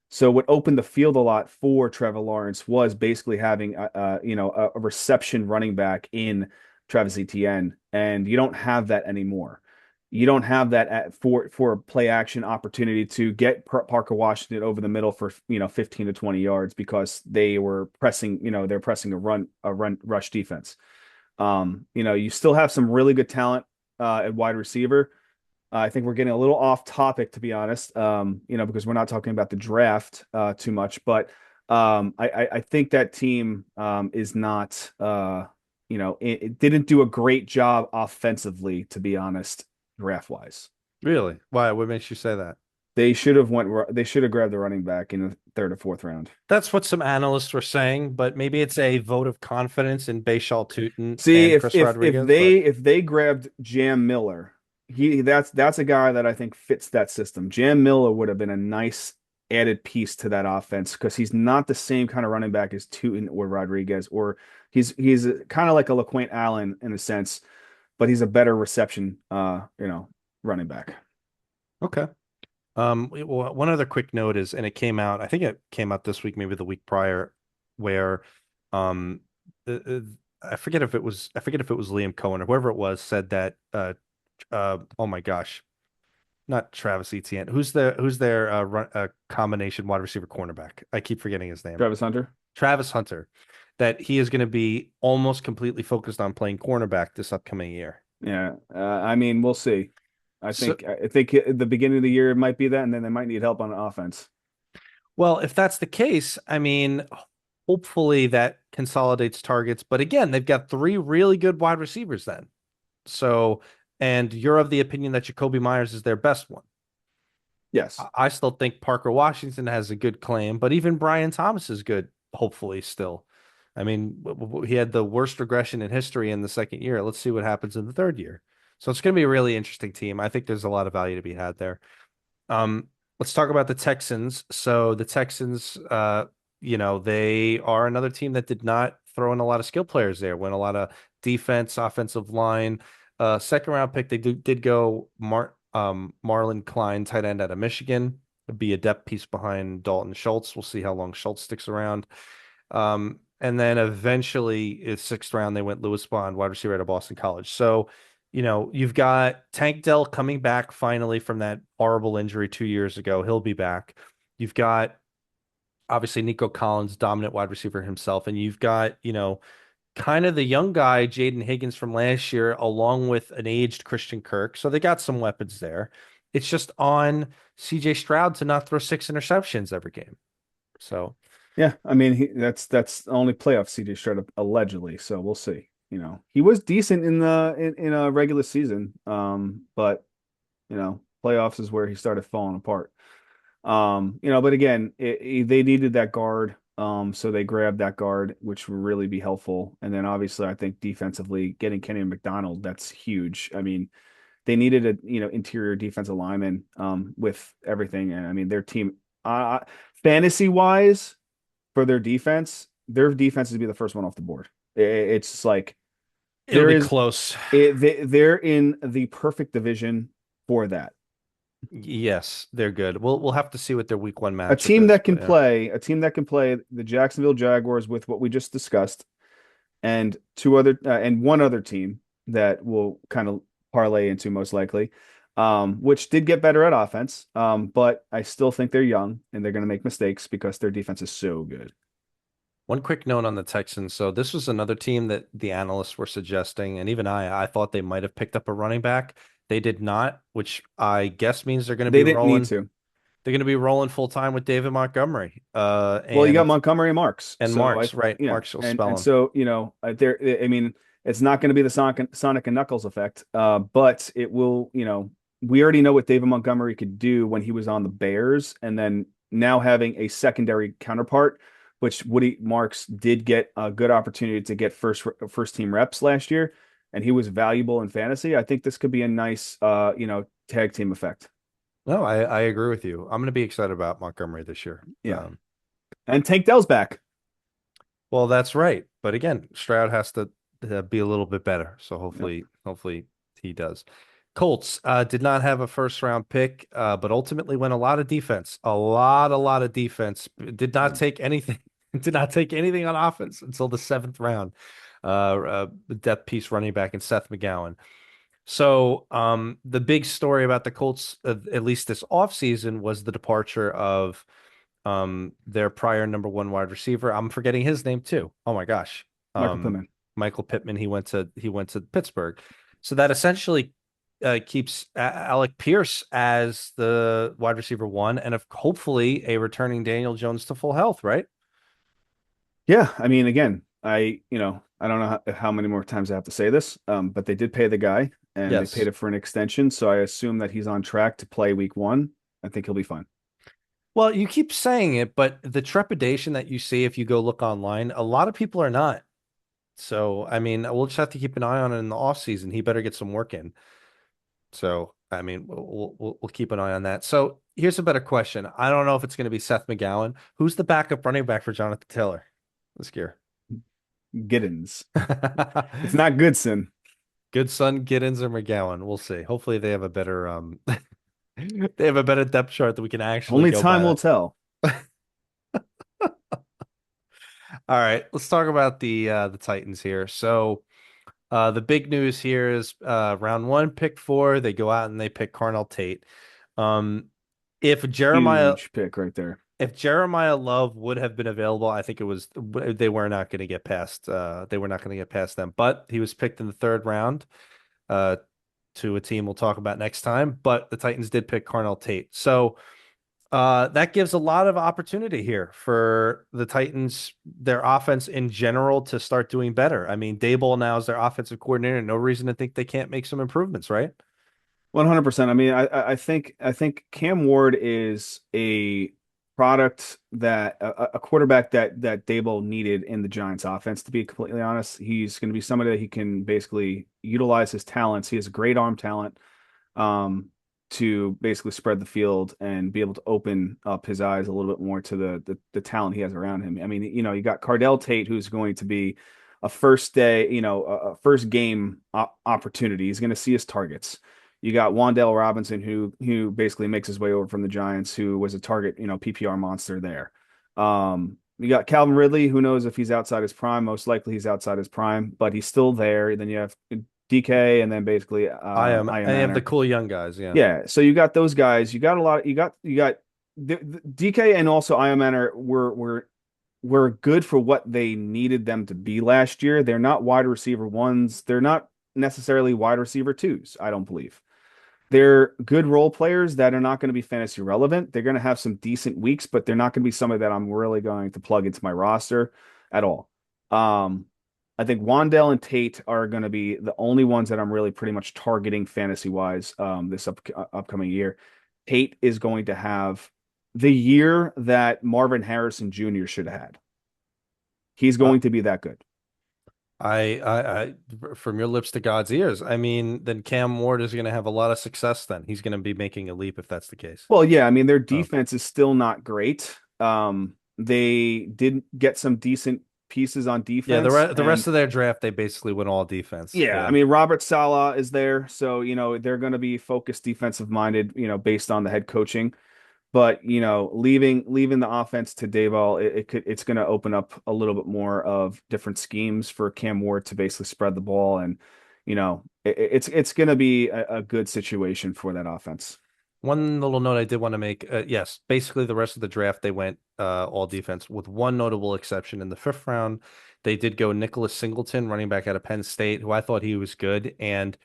So what opened the field a lot for Trevor Lawrence was basically having a reception running back in Travis Etienne, and you don't have that anymore. You don't have that for a play action opportunity to get Parker Washington over the middle for 15 to 20 yards because they were pressing, they're pressing a run rush defense. You still have some really good talent at wide receiver. I think we're getting a little off topic, to be honest, because we're not talking about the draft too much. But I think that team is not, it didn't do a great job offensively, to be honest, draft wise. Really? Why? What makes you say that? They should have grabbed the running back in the third or fourth round. That's what some analysts were saying, but maybe it's a vote of confidence in Bashal Tutin See, and if Chris if if Rodriguez, but they grabbed Jam Miller, that's a guy that I think fits that system. Jam Miller would have been a nice added piece to that offense because he's not the same kind of running back as Tootin or Rodriguez, or he's kind of like a LaQuint Allen in a sense, but he's a better reception running back. okay. One other quick note is, and it came out, I think it came out this week, maybe the week prior, where um uh, uh, I forget if it was Liam Cohen or whoever it was said that oh my gosh, not Travis Etienne. Who's their combination wide receiver cornerback? I keep forgetting his name. Travis Hunter. Travis Hunter, that he is going to be almost completely focused on playing cornerback this upcoming year. Yeah, I mean, we'll see. So, I think at the beginning of the year it might be that, and then they might need help on offense. well, if that's the case, I mean, hopefully that consolidates targets. But again, they've got three really good wide receivers then. So, and you're of the opinion that Jacoby Myers is their best one. Yes. I still think Parker Washington has a good claim, but even Brian Thomas is good, hopefully, still. I mean, he had the worst regression in history in the second year. Let's see what happens in the third year. So it's going to be a really interesting team. I think there's a lot of value to be had there. Um, let's talk about the Texans. So the Texans, they are another team that did not throw in a lot of skill players there, went a lot of defense, offensive line. Second round pick, they did go Marlon Klein, tight end out of Michigan, be a depth piece behind Dalton Schultz. We'll see how long Schultz sticks around. And then eventually, in sixth round, they went Lewis Bond, wide receiver out of Boston College. So, you've got Tank Dell coming back finally from that horrible injury 2 years ago. He'll be back. You've got obviously Nico Collins, dominant wide receiver himself, and you've got, kind of the young guy, Jaden Higgins from last year, along with an aged Christian Kirk. So they got some weapons there. It's just on CJ Stroud to not throw 6 interceptions every game. So Yeah, I mean that's the only playoff CJ Stroud allegedly, so we'll see. He was decent in a regular season, but playoffs is where he started falling apart. But again, they needed that guard, so they grabbed that guard, which would really be helpful. And then obviously, I think defensively, getting Kenny McDonald, that's huge. I mean, they needed a interior defensive lineman, with everything, and I mean their team, fantasy wise, for their defense is to be the first one off the board. It's just like it'll there be is close. they're in the perfect division for that. Yes, they're good. We'll have to see what their week one A matchup team is, that but can yeah. play, a team that can play the Jacksonville Jaguars with what we just discussed, and one other team that will kind of parlay into most likely, which did get better at offense, but I still think they're young and they're going to make mistakes because their defense is so good. One quick note on the Texans. So this was another team that the analysts were suggesting, and even I thought they might have picked up a running back. They did not, which I guess means they're going to They be didn't need rolling. to. They're going to be rolling full time with David Montgomery, Well, you got Montgomery and Marks, and so Marks, right? yeah, Marks will and spell him. so there. I mean, it's not going to be the Sonic and Knuckles effect, but it will. We already know what David Montgomery could do when he was on the Bears, and then now having a secondary counterpart, which Woody Marks did get a good opportunity to get first team reps last year, and he was valuable in fantasy. I think this could be a nice, tag team effect. No, I agree with you. I'm going to be excited about Montgomery this year. Yeah, and Tank Dell's back. Well, that's right. But again, Stroud has to be a little bit better. So Yep. hopefully he does. Colts did not have a first round pick, but ultimately went a lot of defense, a lot of defense. Did not take anything, did not take anything on offense until the seventh round. Depth piece running back and Seth McGowan. So the big story about the Colts, at least this offseason, was the departure of their prior number one wide receiver. I'm forgetting his name too. Oh my gosh. Michael Um, Pittman. Michael Pittman. He went to Pittsburgh. So that essentially keeps Alec Pierce as the wide receiver one, and if hopefully a returning Daniel Jones to full health, right? Yeah, I mean, again, I don't know how many more times I have to say this, but they did pay the guy and they paid Yes. it for an extension, so I assume that he's on track to play week one. I think he'll be fine. Well, you keep saying it, but the trepidation that you see if you go look online, a lot of people are not. So, I mean, we'll just have to keep an eye on it in the off season. He better get some work in. So, I mean, we'll keep an eye on that. So, here's a better question. I don't know if it's going to be Seth McGowan. Who's the backup running back for Jonathan Taylor this year? Giddens. It's not Goodson. Good son, Giddens or McGowan. We'll see. Hopefully, they have a better they have a better depth chart that we can actually Only go time by will that. tell. All right, let's talk about the Titans here. So, the big news here is round one, pick four. They go out and they pick Carnell Tate. Um, if Jeremiah Huge pick right there. if Jeremiah Love would have been available, I think they were not going to get past they were not going to get past them. But he was picked in the third round uh, to a team we'll talk about next time. But the Titans did pick Carnell Tate, so that gives a lot of opportunity here for the Titans, their offense in general, to start doing better. I mean, Daboll now is their offensive coordinator. No reason to think they can't make some improvements, right? 100%. I mean, I think Cam Ward is a product that a quarterback that Daboll needed in the Giants offense, to be completely honest. He's going to be somebody that he can basically utilize his talents. He has a great arm talent um to basically spread the field and be able to open up his eyes a little bit more to the talent he has around him. I mean, you got Cardell Tate, who's going to be a first day, a first game opportunity. He's going to see his targets. You got Wandale Robinson, who basically makes his way over from the Giants, who was a target, PPR monster there. You got Calvin Ridley, who knows if he's outside his prime. Most likely he's outside his prime, but he's still there. Then you have DK, and then basically I am I have the Manor. cool young guys, yeah. Yeah, so you got those guys. You got a lot. You got the DK and also I am Manor were good for what they needed them to be last year. They're not wide receiver ones. They're not necessarily wide receiver twos, I don't believe. They're good role players that are not going to be fantasy relevant. They're going to have some decent weeks, but they're not going to be somebody that I'm really going to plug into my roster at all. Um, I think Wandell and Tate are going to be the only ones that I'm really pretty much targeting fantasy wise this upcoming year. Tate is going to have the year that Marvin Harrison Jr. should have had. He's Uh, going to be that good. from your lips to God's ears. I mean, then Cam Ward is going to have a lot of success. Then he's going to be making a leap if that's the case. Well, yeah, I mean their Oh, defense is still not great. They did get some decent pieces on yeah. defense, The rest and of their draft, they basically went all defense. yeah, I Yeah. mean Robert Sala is there, so they're going to be focused defensive minded, based on the head coaching. But leaving the offense to Dayball, it's going to open up a little bit more of different schemes for Cam Ward to basically spread the ball, and it's going to be a good situation for that offense. One little note I did want to make. Yes, basically the rest of the draft they went all defense, with one notable exception. In the fifth round, they did go Nicholas Singleton, running back out of Penn State, who I thought he was good. And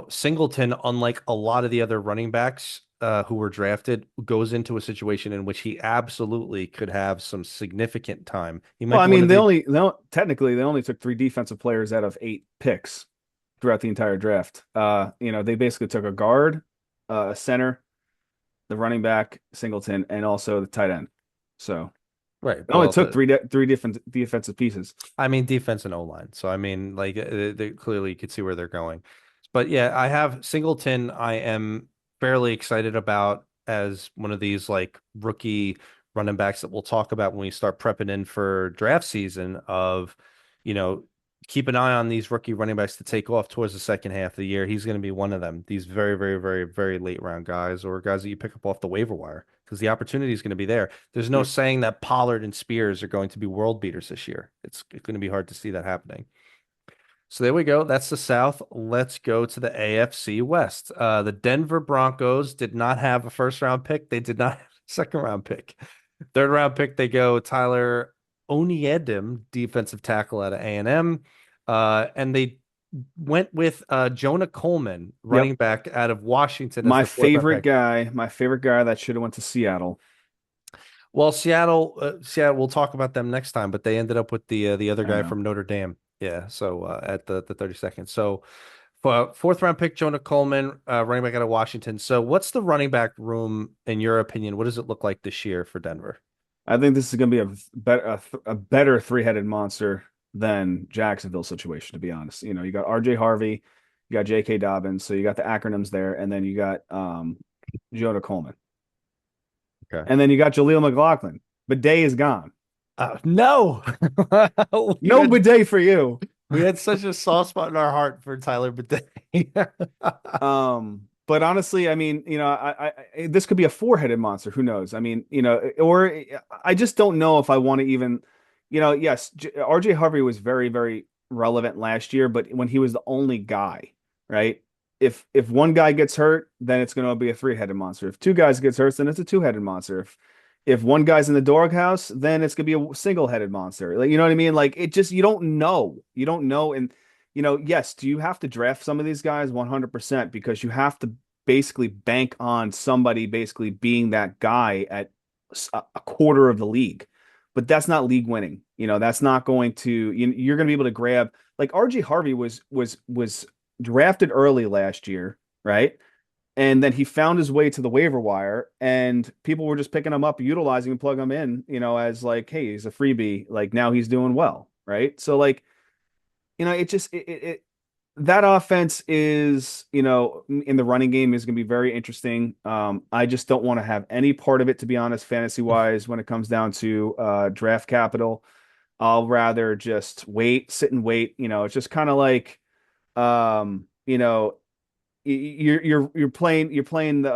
Singleton, unlike a lot of the other running backs who were drafted, goes into a situation in which he absolutely could have some significant time. He Well, might I be one mean, of the technically they only took three defensive players out of eight picks throughout the entire draft. They basically took a guard, a center, the running back, Singleton, and also the tight end. So right. it only Well, took three different defensive pieces. I mean, defense and O line. So I mean, like they clearly you could see where they're going. But yeah, I have Singleton. I am fairly excited about as one of these like rookie running backs that we'll talk about when we start prepping in for draft season. You know, keep an eye on these rookie running backs to take off towards the second half of the year. He's going to be one of them. These very, very, very, very late round guys or guys that you pick up off the waiver wire because the opportunity is going to be there. There's no saying that Pollard and Spears are going to be world beaters this year. It's going to be hard to see that happening. So there we go. That's the South. Let's go to the AFC West. The Denver Broncos did not have a first round pick. They did not have a second round pick. Third round pick, they go Tyler Oniedem, defensive tackle out of A&M. And they went with Jonah Coleman, running Yep. back out of Washington as the fourth round pick. My favorite guy that should have went to Seattle. Well, Seattle, we'll talk about them next time, but they ended up with the other I guy know. from Notre Dame. Yeah, so at the 32nd. So for fourth round pick, Jonah Coleman, running back out of Washington. So what's the running back room in your opinion? What does it look like this year for Denver? I think this is going to be a better three-headed monster than Jacksonville situation, to be honest. You got RJ Harvey, you got J.K. Dobbins, so you got the acronyms there, and then you got Jonah Coleman. Okay. And then you got Jaleel McLaughlin. Bidet is gone. No, we No had bidet for you. we had such a soft spot in our heart for Tyler Bidet. But honestly, I mean, this could be a four-headed monster. Who knows? I mean, or I just don't know if I want to even, yes, RJ Harvey was very, very relevant last year, but when he was the only guy, right? If one guy gets hurt, then it's going to be a three-headed monster. If two guys gets hurt, then it's a two-headed monster. If one guy's in the doghouse, then it's gonna be a single-headed monster. Like, you know what I mean? Like, it just, you don't know. You don't know. And yes, do you have to draft some of these guys? 100%, because you have to basically bank on somebody basically being that guy at a quarter of the league. But that's not league winning. That's not going to, you're going to be able to grab, like, RJ Harvey was drafted early last year, right? And then he found his way to the waiver wire, and people were just picking him up, utilizing and plug him in, as like, hey, he's a freebie. Like, now he's doing well, right? So, like, it just that offense is, in the running game is going to be very interesting. I just don't want to have any part of it, to be honest, fantasy wise, when it comes down to draft capital. I'll rather just sit and wait. It's just kind of like, you're playing the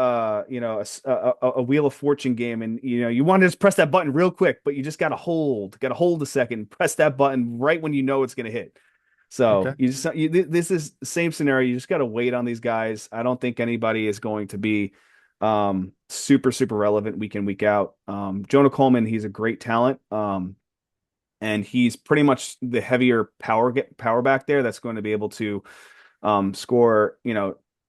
a Wheel of Fortune game, and you want to just press that button real quick, but you just gotta hold a second, press that button right when you know it's gonna hit. So Okay. this is the same scenario. You just gotta wait on these guys. I don't think anybody is going to be super super relevant week in week out. Jonah Coleman, he's a great talent. And he's pretty much the heavier power back there that's going to be able to score,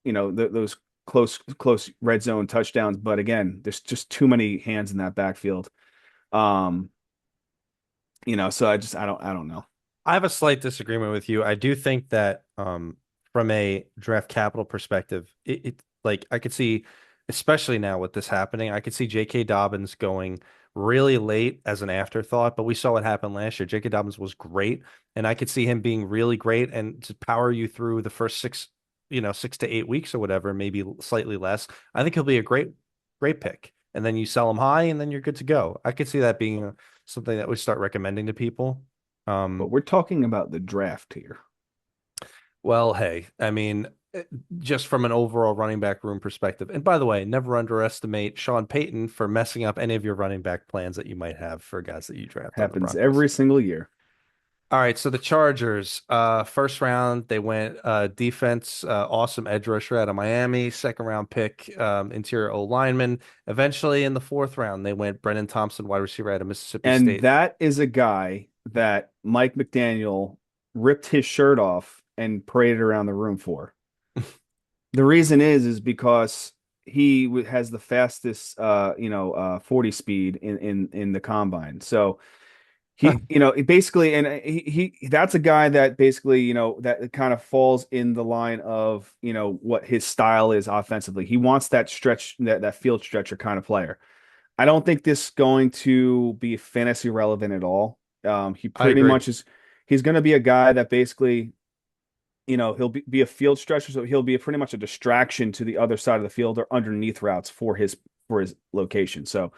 those close red zone touchdowns. But again, there's just too many hands in that backfield. Um, so I don't know. I have a slight disagreement with you. I do think that from a draft capital perspective, it like I could see, especially now with this happening, I could see J.K. Dobbins going really late as an afterthought, but we saw what happened last year. J.K. Dobbins was great, and I could see him being really great and to power you through the first 6 to 8 weeks or whatever, maybe slightly less. I think he'll be a great pick. And then you sell him high, and then you're good to go. I could see that being something that we start recommending to people. But Um, we're talking about the draft here. Well, hey, I mean, just from an overall running back room perspective. And by the way, never underestimate Sean Payton for messing up any of your running back plans that you might have for guys that you draft on the Happens Broncos. every single year. All right, so the Chargers, first round, they went defense, awesome edge rusher out of Miami. Second round pick, interior O lineman. Eventually, in the fourth round, they went Brennan Thompson, wide receiver out of Mississippi And State. that is a guy that Mike McDaniel ripped his shirt off and paraded around the room for. The reason is because has the fastest 40 speed in the combine. So basically, and he that's a guy that basically, that kind of falls in the line of, what his style is offensively. He wants that stretch, that field stretcher kind of player. I don't think this is going to be fantasy relevant at all. He I pretty agree. much is, he's going to be a guy that basically, he'll be a field stretcher, so he'll be pretty much a distraction to the other side of the field or underneath routes for his location. So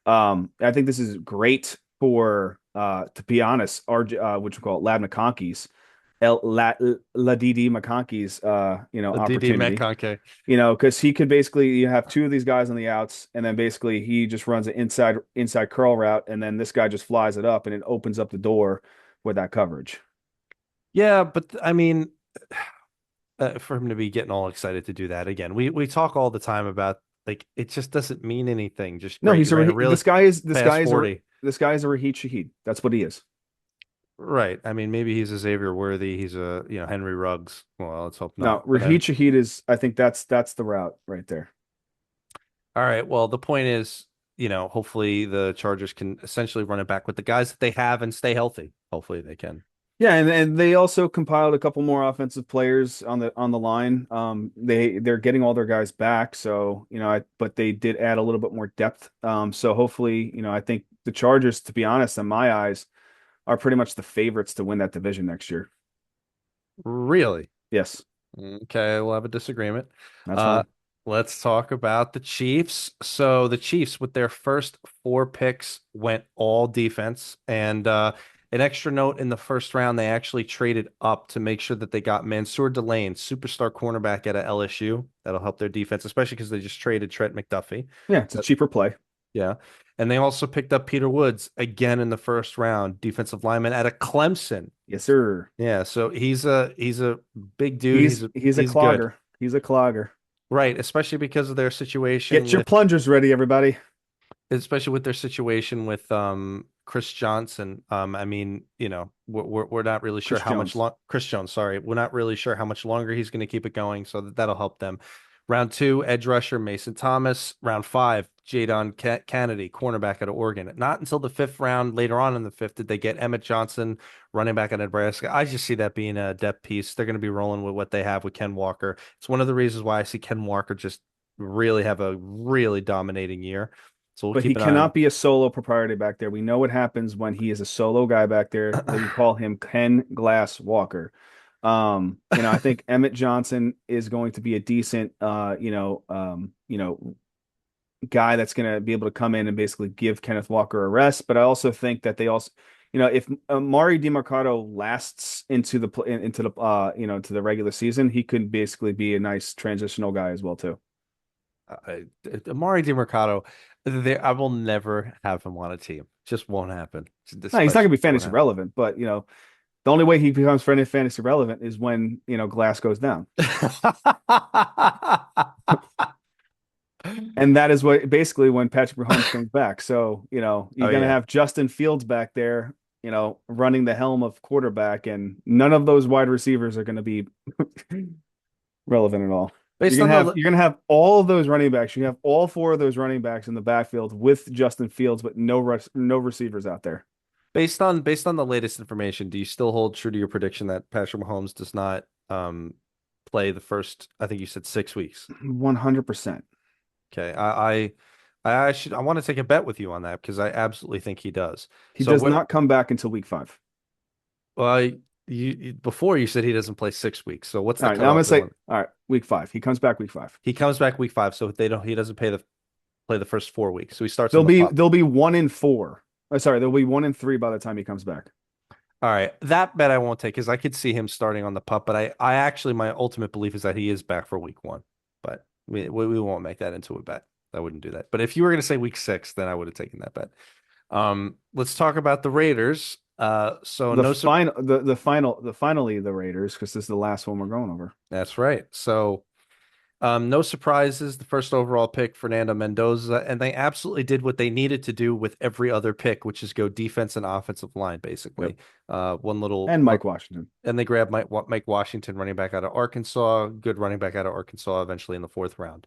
I think this is great for, to be honest, our what you call it, Lab McConkey's, La DD McConkey's, The DD opportunity. Metcalf. Because he could basically, you have two of these guys on the outs, and then basically he just runs an inside curl route, and then this guy just flies it up, and it opens up the door with that coverage. Yeah, but I mean, for him to be getting all excited to do that again, we talk all the time about like it just doesn't mean anything. Just No, great. You ran a really fast 40. this guy is a Raheem Shaheed. That's what he is. Right. I mean, maybe he's a Xavier Worthy. He's a, Henry Ruggs. Well, let's hope No, not. But Raheem Shaheed is. I think that's the route right there. all right. Well, the point is, hopefully the Chargers can essentially run it back with the guys that they have and stay healthy. Hopefully they can. Yeah, and they also compiled a couple more offensive players on the line. They're getting all their guys back, so but they did add a little bit more depth. So hopefully, I think the Chargers, to be honest, in my eyes, are pretty much the favorites to win that division next year. Really? Yes, Okay, we'll have a disagreement. that's Uh, fine. let's talk about the Chiefs. So the Chiefs, with their first four picks, went all defense. And an extra note in the first round, they actually traded up to make sure that they got Mansour Delane, superstar cornerback out of LSU. That'll help their defense, especially because they just traded Trent McDuffie. Yeah, it's a But, cheaper play. yeah. And they also picked up Peter Woods again in the first round, defensive lineman out of Clemson. Yes, sir. Yeah, so he's a big dude. He's he's a He's good. clogger. He's a clogger. Right, especially because of their situation Get your with plungers ready, everybody. Chris Johnson. I mean, we're not really sure Chris how much Jones. long Chris Jones, sorry. We're not really sure how much longer he's going to keep it going, so that'll help them. Round two, edge rusher Mason Thomas. Round five, Jadon Kennedy, cornerback out of Oregon. Not until the fifth round, later on in the fifth, did they get Emmett Johnson, running back out of Nebraska. I just see that being a depth piece. They're going to be rolling with what they have with Ken Walker. It's one of the reasons why I see Ken Walker just really have a really dominating year. So we'll But he keep an eye on cannot him. be a solo proprietor back there. We know what happens when he is a solo guy back there. They call him Ken Glass Walker. I think Emmett Johnson is going to be a decent, guy that's going to be able to come in and basically give Kenneth Walker a rest. But I also think that they also, if Mari DeMarcado lasts into into the to the regular season, he could basically be a nice transitional guy as well too. uh, Amari DiMercato, I will never have him on a team. Just won't happen. No, he's not going Especially to be won't fantasy happen. relevant, but the only way he becomes fantasy relevant is when, Glass goes down. And that is what basically when Patrick Mahomes comes back. So, Oh you're going to yeah. have Justin Fields back there, running the helm of quarterback, and none of those wide receivers are going to be relevant at all. Based on the You're gonna have all of those running backs. You have all four of those running backs in the backfield with Justin Fields, but no receivers out there. based on the latest information, do you still hold true to your prediction that Patrick Mahomes does not play the first, I think you said 6 weeks? 100%. Okay. I want to take a bet with you on that because I absolutely think he does. He So does what not come back until week 5. well before you said he doesn't play 6 weeks. So what's All the right, now I'm gonna cutoff say, going? all right, week 5. He comes back week 5. He comes back week five, so he doesn't play the first 4 weeks. So he starts on the pup. They'll be 1-4. Sorry, they'll be 1-3 by the time he comes back. All right. That bet I won't take because I could see him starting on the pup, but I actually my ultimate belief is that he is back for week one. But we won't make that into a bet. I wouldn't do that. But if you were gonna say week six, then I would have taken that bet. Let's talk about the Raiders. So no Finally the Raiders, because this is the last one we're going over. that's right. So No surprises. The first overall pick, Fernando Mendoza, and they absolutely did what they needed to do with every other pick, which is go defense and offensive line, Yep. basically. One little And one, Mike Washington. and they grabbed Mike Washington, running back out of Arkansas, good running back out of Arkansas, eventually in the fourth round.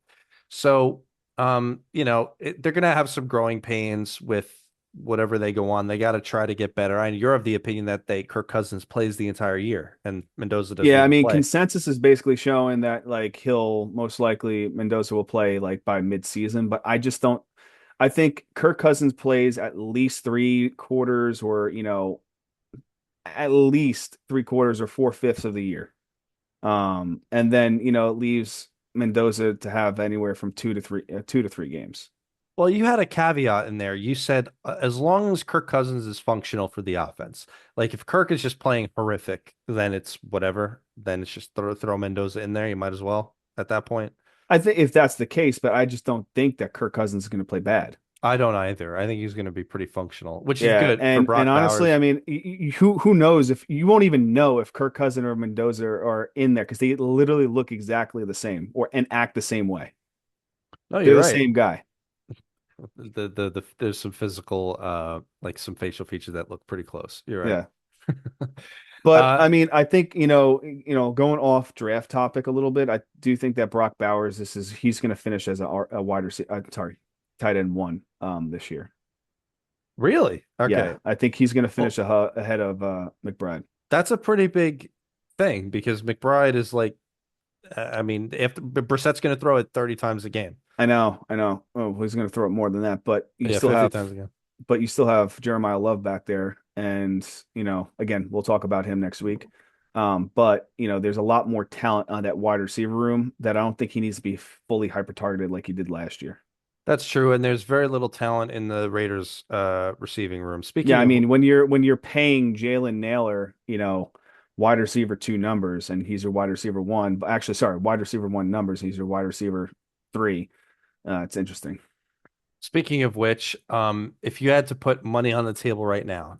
So, they're gonna have some growing pains with whatever they go on. They got to try to get better. And you're of the opinion that Kirk Cousins plays the entire year, and Mendoza doesn't Yeah, I even mean, play. consensus is basically showing that like he'll most likely Mendoza will play like by mid-season, but I just don't. I think Kirk Cousins plays at least 3/4 or at least 3/4 or 4/5 of the year. And then it leaves Mendoza to have anywhere from 2 to 3 games. Well, you had a caveat in there. You said as long as Kirk Cousins is functional for the offense. Like if Kirk is just playing horrific, then it's whatever. Then it's just throw Mendoza in there. You might as well at that point. I think if that's the case, but I just don't think that Kirk Cousins is going to play bad. I don't either. I think he's going to be pretty functional, which is Yeah, good for and Brock honestly, I Bowers. mean, who knows if you won't even know if Kirk Cousin or Mendoza are in there because they literally look exactly the same or and act the same way. No, They're you're the right. same guy. There's some physical like some facial features that look pretty close. You're right. Yeah. But Uh I mean, I think going off draft topic a little bit, I do think that Brock Bowers, he's going to finish as a wide receiver. Sorry, tight end one this year. Really? Yeah, Okay. I think he's going to finish Well, ahead of McBride. that's a pretty big thing because McBride is like I mean, if Brissett's going to throw it 30 times a game. I know. Oh, he's going to throw it more than that, Yeah, 50 times a game. but you still have Jeremiah Love back there, and again, we'll talk about him next week. But there's a lot more talent on that wide receiver room that I don't think he needs to be fully hyper targeted like he did last year. That's true, and there's very little talent in the Raiders receiving room. Yeah, Speaking I of mean when you're paying Jalen Naylor, wide receiver two numbers, and he's your wide receiver one, but actually, sorry, wide receiver one numbers, he's your wide receiver three. It's interesting. speaking of which, if you had to put money on the table right now,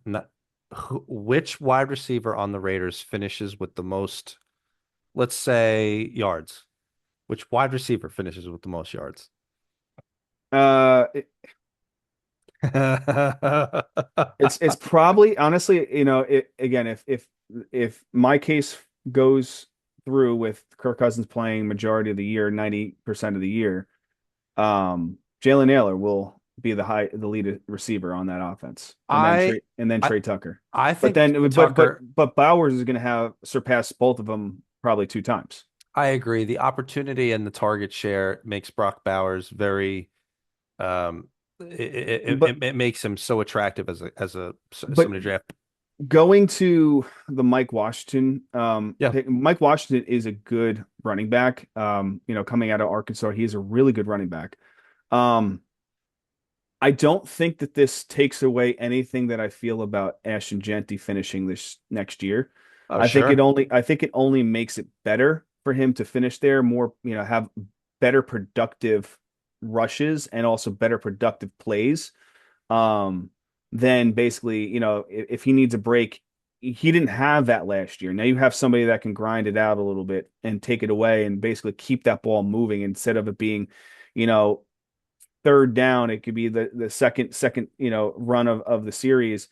which wide receiver on the Raiders finishes with the most, let's say, yards? Which wide receiver finishes with the most yards? Uh, it's probably honestly, again, if my case goes through with Kirk Cousins playing majority of the year, 90% of the year, Jalen Naylor will be the lead receiver on that offense, and then I I Trey Tucker. I But think then, Tucker. but Bowers is going to have surpassed both of them probably two times. I agree. The opportunity and the target share makes Brock Bowers very Um, But it makes him so attractive as a but somebody to draft. going to the Mike Washington Yeah, pick, Mike Washington is a good running back. Coming out of Arkansas, he's a really good running back. Um, I don't think that this takes away anything that I feel about Ashton Genty finishing this next year. oh sure. I think it only makes it better for him to finish there, more, have better productive rushes and also better productive plays. Um, then basically, if he needs a break, he didn't have that last year. Now you have somebody that can grind it out a little bit and take it away and basically keep that ball moving instead of it being, you know, third down. It could be the second, run of the series,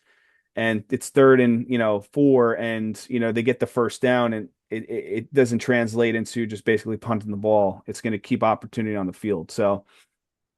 and it's third and four, and they get the first down, and it doesn't translate into just basically punting the ball. It's going to keep opportunity on the field. So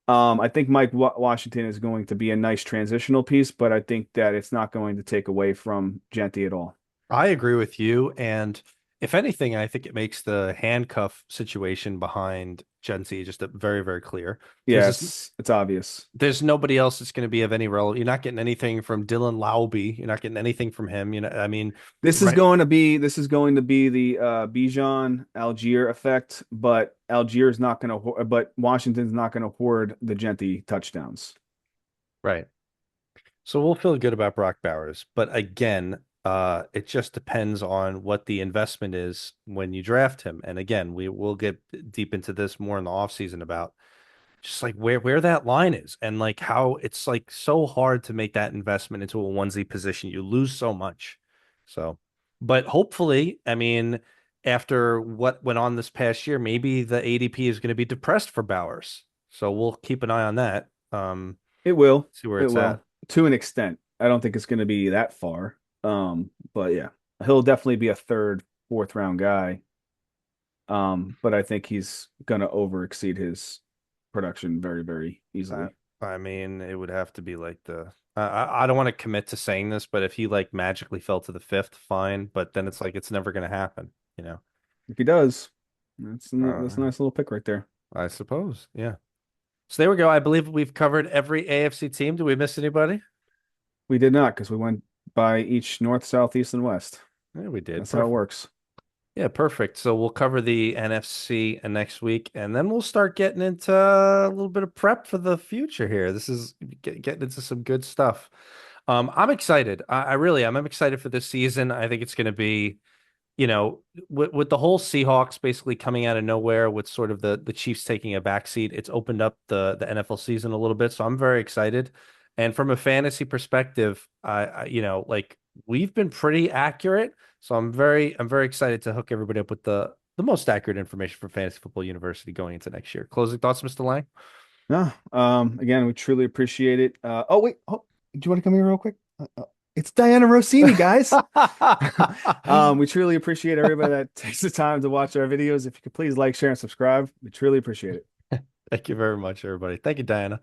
I think Mike Washington is going to be a nice transitional piece, but I think that it's not going to take away from Genty at all. I agree with you. And if anything, I think it makes the handcuff situation behind Genty just very, very clear. There's just Yes, it's obvious. there's nobody else that's going to be of any relevance. You're not getting anything from Dylan Laube. You're not getting anything from him. I mean, right? This is going to be the Bijan Algier effect, but Algier's not going to but Washington's not going to hoard the Genty touchdowns. Right. So we'll feel good about Brock Bowers, but again, it just depends on what the investment is when you draft him. And again, we will get deep into this more in the offseason about just like where that line is and like how it's like so hard to make that investment into a onesie position. You lose so much. So, but hopefully, I mean, after what went on this past year, maybe the ADP is going to be depressed for Bowers. So we'll keep an eye on that. It will. See where It it's will at. to an extent. I don't think it's going to be that far. But yeah, he'll definitely be a third, fourth round guy. But I think he's going to over exceed his production very, very I, easily. I mean, it would have to be like I don't want to commit to saying this, but if he like magically fell to the fifth, fine. But then it's like it's never going to happen, you know. If he does, that's a Uh, nice little pick right there. I suppose, yeah. So there we go. I believe we've covered every AFC team. Do we miss anybody? We did not because we went by each north, south, east, and west. Yeah, we did. That's how it Perfect. works. Yeah, perfect. So we'll cover the NFC next week, and then we'll start getting into a little bit of prep for the future here. This is getting into some good stuff. I'm excited. I really am. I'm excited for this season. I think it's going to be, with the whole Seahawks basically coming out of nowhere, with sort of the Chiefs taking a backseat, it's opened up the NFL season a little bit. So I'm very excited. And from a fantasy perspective, like we've been pretty accurate. So I'm very excited to hook everybody up with the most accurate information for Fantasy Football University going into next year. Closing thoughts, Mr. Lang? No, again, we truly appreciate it. Oh wait, do you want to come here real quick? It's Diana Rossini, guys. We truly appreciate everybody that takes the time to watch our videos. If you could please like, share, and subscribe, we truly appreciate it. Thank you very much, everybody. Thank you, Diana.